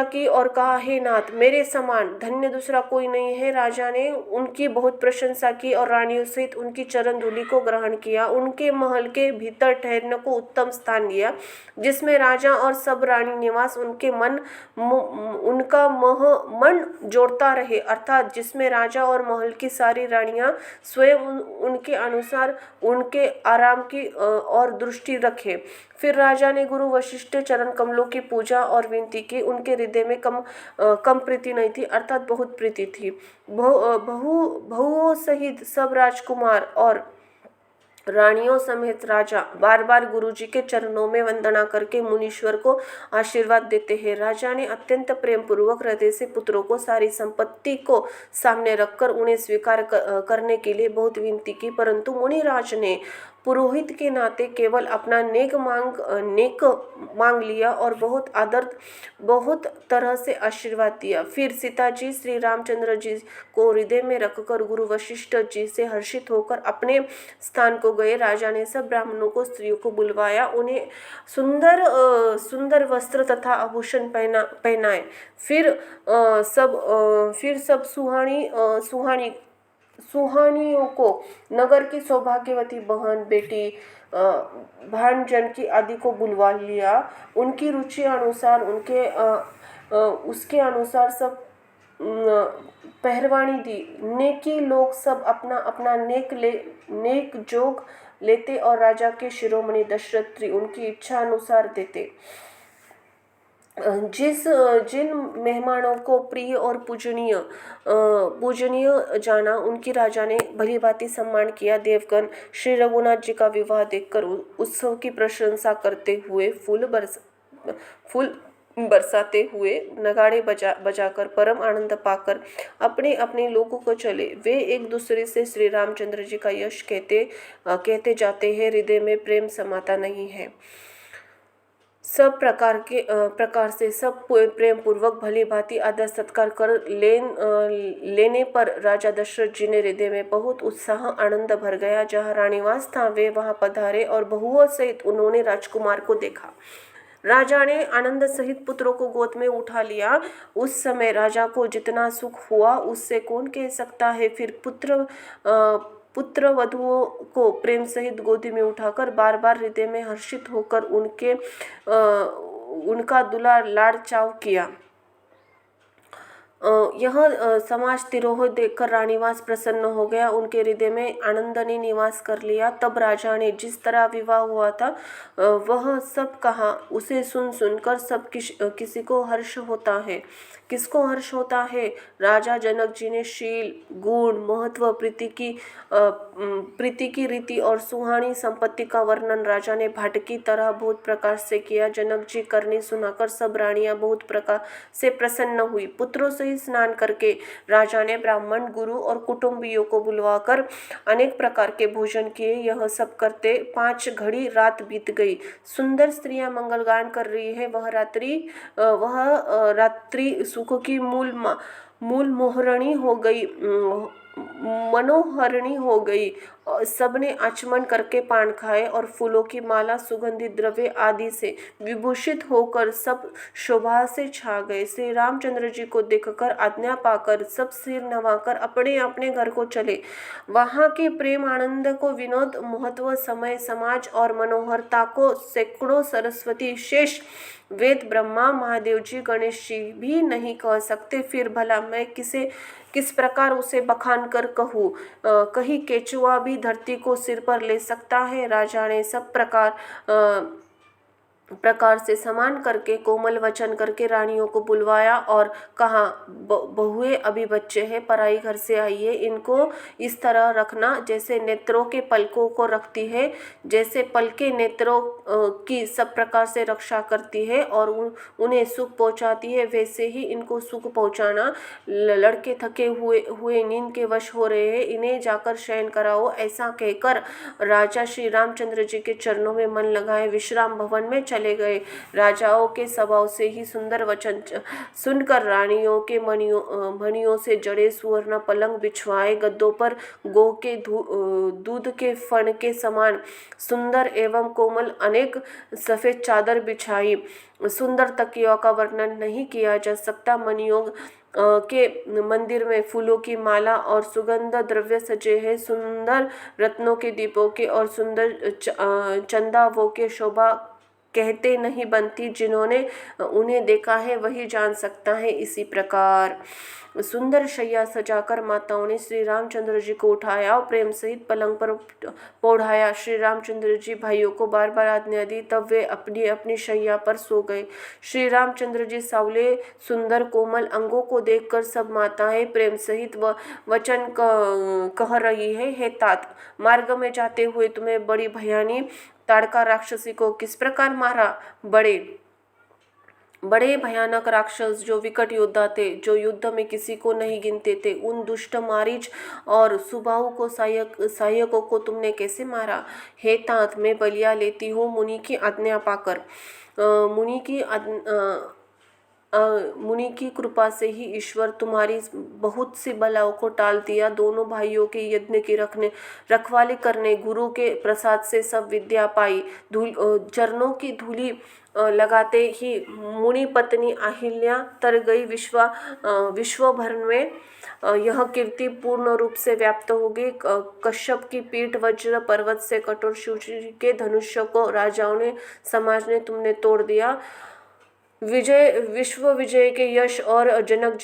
की और कहा, हे नाथ, मेरे समान धन्य दूसरा कोई नहीं है। राजा ने उनकी बहुत प्रशंसा की और रानियों सहित उनकी चरण धूलि को ग्रहण किया। उनके महल के भीतर ठहरने को उत्तम स्थान दिया, जिसमें राजा और सब रानी निवास उनका मन जोड़ता रहे, अर्थात जिसमें राजा और महल की सारी रानियां स्वयं उनके अनुसार उनके आराम की और दृष्टि रखे। फिर राजा ने गुरु वशिष्ठ चरण कमलों की पूजा और विनती की। उनके हृदय में कम प्रीति नहीं थी, अर्थात बहुत प्रीति थी। बहुओं सहित सब राजकुमार और रानियों समेत राजा बार बार गुरुजी के चरणों में वंदना करके मुनीश्वर को आशीर्वाद देते हैं। राजा ने अत्यंत प्रेम पूर्वक हृदय से पुत्रों को सारी संपत्ति को सामने रखकर उन्हें स्वीकार करने के लिए बहुत विनती की, परंतु मुनिराज ने पुरोहित के नाते केवल अपना नेक मांग लिया और बहुत तरह से आशीर्वाद दिया। फिर सीता जी श्री रामचंद्र जी को हृदय में रखकर गुरु वशिष्ठ जी से हर्षित होकर अपने स्थान को गए। राजा ने सब ब्राह्मणों को, स्त्रियों को बुलवाया, उन्हें सुंदर वस्त्र तथा आभूषण पहनाए। फिर सब सुहानियों को, नगर की सौभाग्यवती बहन, बेटी, भांजन की आदि को बुलवा लिया। उनकी रुचि अनुसार उसके अनुसार सब पहरवानी दी। नेकी लोग सब अपना अपना नेक जोग लेते और राजा के शिरोमणि दशरथी उनकी इच्छा अनुसार देते। जिन मेहमानों को प्रिय और पूजनीय जाना, उनकी राजा ने भली भांति सम्मान किया। देवगण श्री रघुनाथ जी का विवाह देखकर उत्सव की प्रशंसा करते हुए, फूल बरसाते हुए, नगाड़े बजाकर, परम आनंद पाकर अपने अपने लोगों को चले। वे एक दूसरे से श्री रामचंद्र जी का यश कहते जाते हैं। हृदय में प्रेम समाता नहीं है। सब प्रकार से सब प्रेम पूर्वक भली भांति आदर सत्कार कर लेने पर राजा दशरथ जी ने हृदय में बहुत उत्साह आनंद भर गया। जहाँ रानीवास था वे वहाँ पधारे और बहुओं सहित उन्होंने राजकुमार को देखा। राजा ने आनंद सहित पुत्रों को गोद में उठा लिया। उस समय राजा को जितना सुख हुआ उससे कौन कह सकता है। फिर पुत्र वधुओं को प्रेम सहित गोदी में उठाकर बार बार हृदय में हर्षित होकर उनका दुलार लाड़ चाव किया। यह समाज तिरोह देखकर रानीवास प्रसन्न हो गया। उनके हृदय में आनंद ने निवास कर लिया। तब राजा ने जिस तरह विवाह हुआ था वह सब कहा। उसे सुनकर सब किसी को हर्ष होता है। किसको हर्ष होता है? राजा जनक जी ने शील, गुण, महत्व, प्रीति की रीति और सुहानी संपत्ति का वर्णन राजा ने भाट की तरह बहुत प्रकार से किया। जनक जी करनी सुनाकर सब रानियां बहुत प्रकार से प्रसन्न हुई। पुत्रों से स्नान करके राजा ने ब्राह्मण, गुरु और कुटुंबियों को बुलवाकर अनेक प्रकार के भोजन किए। यह सब करते 5 घड़ी रात बीत गई। सुंदर स्त्रियां मंगलगान कर रही है। वह रात्रि सुख की मूल मोहरणी हो गई, मनोहरणी हो गई। सबने आचमन करके पान खाए और फूलों की माला, सुगंधित द्रव्य आदि से विभूषित होकर सब शोभा से छा गए। श्री रामचंद्र जी को देखकर आज्ञा पाकर सब सिर नवाकर अपने अपने घर को चले। वहाँ के प्रेम आनंद को, विनोद, महत्व, समय, समाज और मनोहरता को सैकड़ों सरस्वती, शेष, वेद, ब्रह्मा, महादेव जी, गणेश जी भी नहीं कह सकते। फिर भला मैं किस प्रकार उसे बखान कर कहूँ? कहीं केचुआ भी धरती को सिर पर ले सकता है। राजा ने सब प्रकार से समान करके, कोमल वचन करके रानियों को बुलवाया और कहा, बहुए अभी बच्चे हैं, पराई घर से आई है, इनको इस तरह रखना जैसे नेत्रों के पलकों को रखती है। जैसे पलकें नेत्रों की सब प्रकार से रक्षा करती है और उन्हें सुख पहुंचाती है, वैसे ही इनको सुख पहुंचाना। लड़के थके हुए नींद के वश हो रहे हैं, इन्हें जाकर शयन कराओ। ऐसा कहकर राजा श्री रामचंद्र जी के चरणों में मन लगाए विश्राम भवन में चले गए। राजाओं के स्वभाव से ही सुंदर वचन सुनकर रानियों के मणियों से जड़े सुवर्ण पलंग बिछवाए, गद्दों पर गौ के दूध के फण के समान सुंदर एवं कोमल अनेक सफेद चादर बिछाई। सुंदर तकियों का वर्णन नहीं किया जा सकता। मणियों के मंदिर में फूलों की माला और सुगंध द्रव्य सजे हैं। सुंदर रत्नों के दीपों के और सुंदर चंदावों के शोभा कहते नहीं बनती। जिन्होंने उन्हें देखा है वही जान सकता है। इसी प्रकार सुंदर शैया सजाकर माताओं ने श्री रामचंद्र जी को उठाया और प्रेम सहित पलंग पर पौढ़ाया। श्री रामचंद्र जी भाइयों को बार बार आज्ञा दी, तब वे अपनी अपनी शैया पर सो गए। श्री रामचंद्र जी सावले सुंदर कोमल अंगों को देखकर सब माताएं प्रेम सहित वचन कह रही है, हे तात, मार्ग में जाते हुए तुम्हें बड़ी भयानी ताड़का राक्षसी को किस प्रकार मारा? बड़े बड़े भयानक राक्षस जो विकट योद्धा थे, जो युद्ध में किसी को नहीं गिनते थे, उन दुष्ट मारीच और सुबाहु को सहायकों को तुमने कैसे मारा? हे तात, मैं बलिया लेती हूँ मुनि की आज्ञा पाकर। मुनि की मुनि की कृपा से ही ईश्वर तुम्हारी बहुत सी बलाओं को टाल दिया। दोनों भाइयों के यज्ञ की रखवाली करने गुरु के प्रसाद से सब विद्या पाई। चरणों की धूलि लगाते ही मुनि पत्नी अहिल्या तर गई। विश्व भर में यह कीर्ति पूर्ण रूप से व्याप्त हो गई। कश्यप की पीठ वज्र पर्वत से कठोर शिवजी के धनुष्य को राजाओं ने समाज ने तुमने तोड़ दिया। विश्व विजय के यश जनक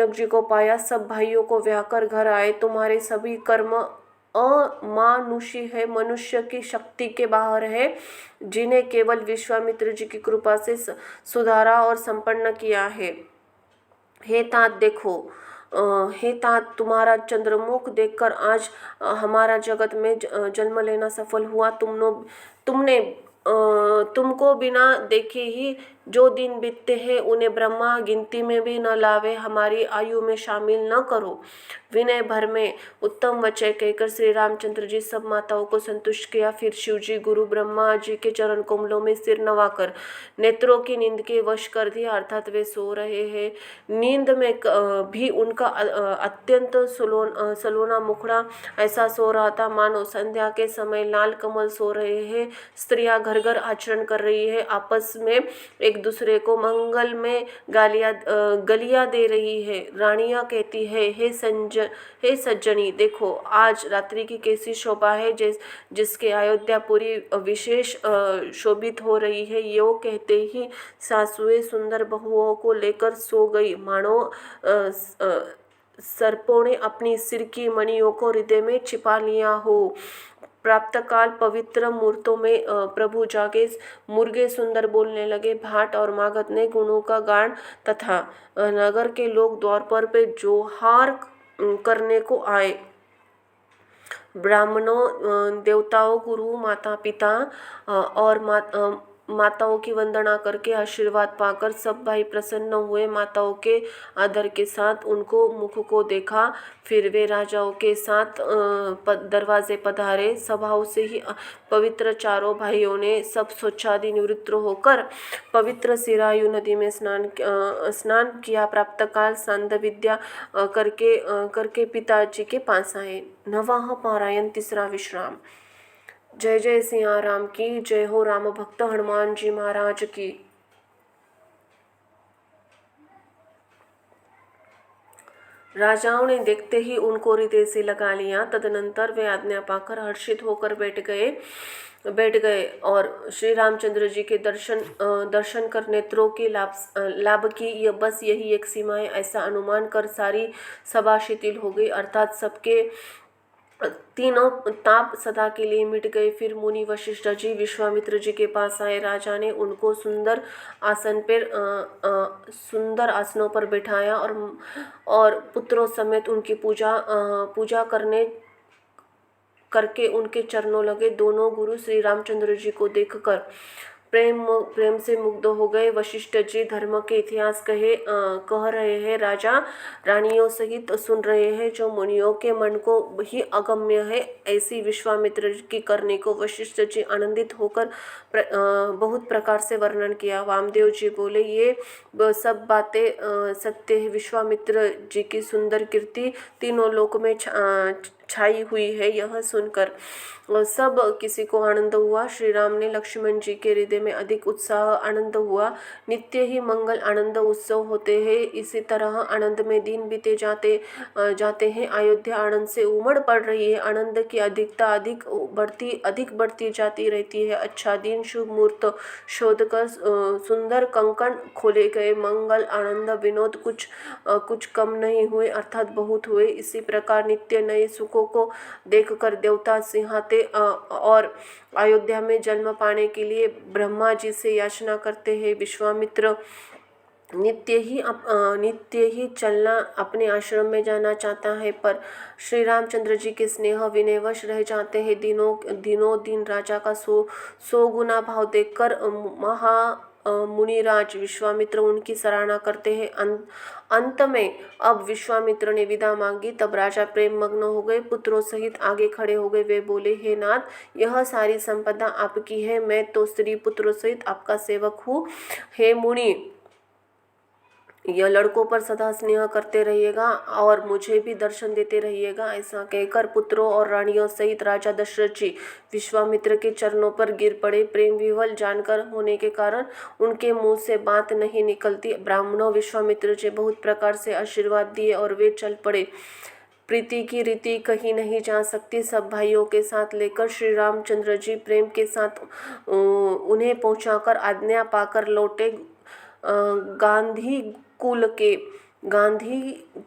जी को पाया। सब भाइयों को ब्याह कर घर आए। तुम्हारे सभी कर्म अमानुषी है, मनुष्य की शक्ति के बाहर है, जिन्हें केवल विश्वामित्र जी की कृपा से सुधारा और संपन्न किया है। हे तात देखो, हे तात, तुम्हारा चंद्रमुख देखकर आज हमारा जगत में जन्म लेना सफल हुआ। तुमको बिना देखे ही जो दिन बीतते हैं उन्हें ब्रह्मा गिनती में भी न लावे। हमारी आयु में शामिल न करो। विनय भर में उत्तम वचन कहकर श्री रामचंद्र जी सब माताओं को संतुष्ट किया। फिर शिव जी गुरु ब्रह्मा जी के चरण कमलों में सिर नवाकर नेत्रों की नींद के वश कर दिया, अर्थात वे सो रहे हैं। नींद में भी उनका अत्यंत सलोना मुखड़ा ऐसा सो रहा था मानो संध्या के समय लाल कमल सो रहे हैं। स्त्रियां घर घर आचरण कर रही है, आपस में एक दूसरे को मंगल में गलियां दे रही है। रानियां कहती है, हे सज्जनी देखो, आज रात्रि की कैसी शोभा है, जिसके अयोध्यापुरी विशेष शोभित हो रही है। यो कहते ही सासुएं सुंदर बहुओं को लेकर सो गई, मानो सर्पों ने अपनी सिर की मणियों को हृदय में छिपा लिया हो। प्रातःकाल पवित्र मुहूर्तों में प्रभु जागे, मुर्गे सुंदर बोलने लगे, भाट और मागध ने गुणों का गान तथा नगर के लोग द्वार पर पे जोहार करने को आए। ब्राह्मणों, देवताओं, गुरु, माता पिता और माताओं की वंदना करके आशीर्वाद पाकर सब भाई प्रसन्न हुए। माताओं के आदर के साथ उनको मुख को देखा। फिर वे राजाओं के साथ दरवाजे पधारे। स्वभाव से ही पवित्र चारों भाइयों ने सब स्वच्छादि निवृत्त होकर पवित्र सिरायु नदी में स्नान किया। प्रातःकाल सांध्य विद्या करके पिताजी के पास आए। नवाह पारायण, तीसरा विश्राम। जय जय सिया राम की जय हो। राम भक्त हनुमान जी महाराज की। राजाओं ने देखते ही उनको हृदय से लगा लिया। तदनंतर वे आज्ञा पाकर हर्षित होकर बैठ गए और श्री रामचंद्र जी के दर्शन कर नेत्रों के लाभ की बस यही एक सीमा है, ऐसा अनुमान कर सारी सभा शिथिल हो गई, अर्थात सबके तीनों ताप सदा के लिए मिट गए। फिर मुनि वशिष्ठ जी विश्वामित्र जी के पास आए। राजा ने उनको सुंदर आसनों पर बैठाया और पुत्रों समेत उनकी पूजा करके उनके चरणों लगे। दोनों गुरु श्री रामचंद्र जी को देखकर प्रेम से मुग्ध हो गए। वशिष्ठ जी धर्म के इतिहास कह रहे हैं, राजा रानियों सहित सुन रहे हैं, जो मुनियों के मन को ही अगम्य है। ऐसी विश्वामित्र की करने को वशिष्ठ जी आनंदित होकर बहुत प्रकार से वर्णन किया। वामदेव जी बोले, ये सब बातें सत्य है। विश्वामित्र जी की सुंदर कीर्ति तीनों लोक में छाई हुई है। यह सुनकर सब किसी को आनंद हुआ। श्री राम ने लक्ष्मण जी के हृदय में अधिक उत्साह आनंद हुआ। नित्य ही मंगल आनंद उत्सव होते हैं। इसी तरह आनंद में दिन बीते जाते हैं। अयोध्या आनंद से उमड़ पड़ रही है। आनंद की अधिकता अधिक बढ़ती जाती रहती है। अच्छा दिन, शुभ मुहूर्त शोध कर सुंदर कंकण खोले गए। मंगल आनंद विनोद कुछ कम नहीं हुए, अर्थात बहुत हुए। इसी प्रकार नित्य नए सुखों को देखकर देवता सिंहाते और अयोध्या में जन्म पाने के लिए ब्रह्मा जी से याचना करते हैं। विश्वामित्र नित्य ही चलना अपने आश्रम में जाना चाहता है, पर श्री रामचंद्र जी के स्नेह विनयवश रह जाते हैं। दिनों दिन राजा का 100 गुना भाव देखकर मुनिराज विश्वामित्र उनकी सराहना करते हैं। अंत में अब विश्वामित्र ने विदा मांगी, तब राजा प्रेम मग्न हो गए, पुत्रों सहित आगे खड़े हो गए। वे बोले, हे नाथ, यह सारी संपदा आपकी है, मैं तो स्त्री पुत्रों सहित आपका सेवक हूँ। हे मुनि, यह लड़कों पर सदा स्नेह करते रहिएगा और मुझे भी दर्शन देते रहिएगा। ऐसा कहकर पुत्रों और रानियों सहित राजा दशरथ जी विश्वामित्र के चरणों पर गिर पड़े। प्रेम विह्वल जानकर होने के कारण उनके मुंह से बात नहीं निकलती। ब्राह्मणों विश्वामित्र जी बहुत प्रकार से आशीर्वाद दिए और वे चल पड़े। प्रीति की रीति कहीं नहीं जा सकती। सब भाइयों के साथ लेकर श्री रामचंद्र जी प्रेम के साथ उन्हें पहुंचाकर आज्ञा पाकर लौटे। गांधी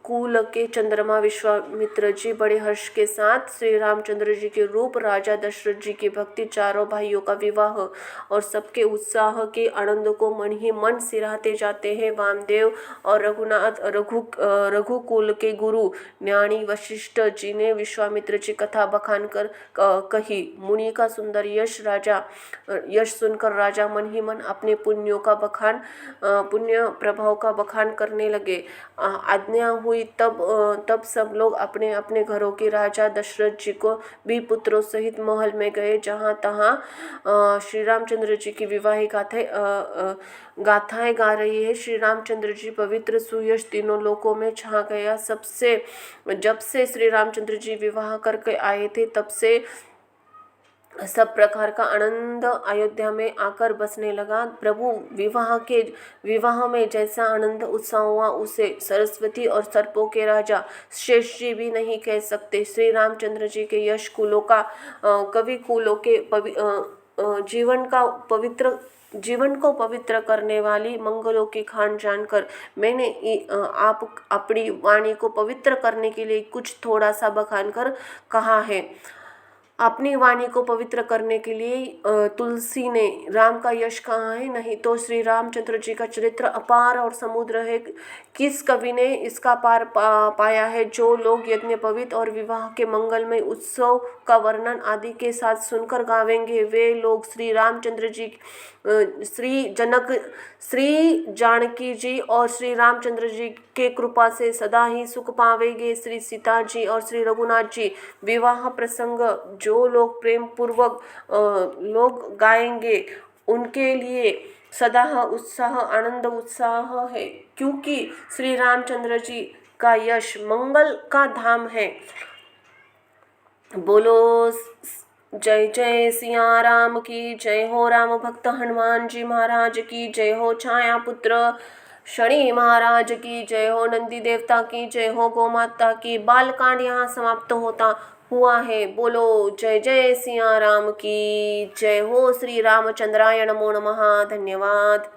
कुल के चंद्रमा विश्वामित्र जी बड़े हर्ष के साथ श्री रामचंद्र जी के रूप, राजा दशरथ जी की भक्ति, चारों भाइयों का विवाह और सबके उत्साह के आनंद को मन ही मन सिराते जाते हैं। वामदेव और रघुनाथ रघुकुल के गुरु ज्ञानी वशिष्ठ जी ने विश्वामित्र जी कथा बखान कर कही। मुनि का सुंदर यश सुनकर राजा मन ही मन अपने पुण्य प्रभाव का बखान करने लगे। आज्ञा हुई तब सब लोग अपने अपने घरों की राजा दशरथ जी को भी पुत्रों सहित महल में गए। जहाँ तहाँ श्री रामचंद्र जी की विवाह गाथाएं गा रही है। श्री रामचंद्र जी पवित्र सुयश तीनों लोकों में छा गया। जब से श्री रामचंद्र जी विवाह करके आए थे, तब से सब प्रकार का आनंद अयोध्या में आकर बसने लगा। प्रभु विवाह में जैसा आनंद उत्साह हुआ, उसे सरस्वती और सर्पों के राजा शेष जी भी नहीं कह सकते। श्री रामचंद्र जी के यश कवि कुलों के जीवन को पवित्र करने वाली मंगलों की खान जानकर मैंने अपनी वाणी को पवित्र करने के लिए कुछ थोड़ा सा बखान कर कहा है। अपनी वाणी को पवित्र करने के लिए तुलसी ने राम का यश कहा है, नहीं तो श्री रामचंद्र जी का चरित्र अपार और समुद्र है। किस कवि ने इसका पार पाया है? जो लोग यज्ञ पवित्र और विवाह के मंगलमय उत्सव का वर्णन आदि के साथ सुनकर गावेंगे, वे लोग श्री रामचंद्र जी, श्री जानकी जी और श्री रामचंद्र जी के कृपा से सदा ही सुख पावेंगे। श्री सीता जी और श्री रघुनाथ जी विवाह प्रसंग जो लोग प्रेम पूर्वक लोग गाएंगे, उनके लिए सदा आनंद उत्साह है, क्योंकि श्री रामचंद्र जी का यश मंगल का धाम है। बोलो जय जय सिया राम की जय हो। राम भक्त हनुमान जी महाराज की जय हो। छाया पुत्र शनि महाराज की जय हो। नंदी देवता की जय हो। गौ माता की। बालकांड यहाँ समाप्त होता हुआ है। बोलो जय जय सिया राम की जय हो। श्री रामचंद्राय नमो नमः। धन्यवाद।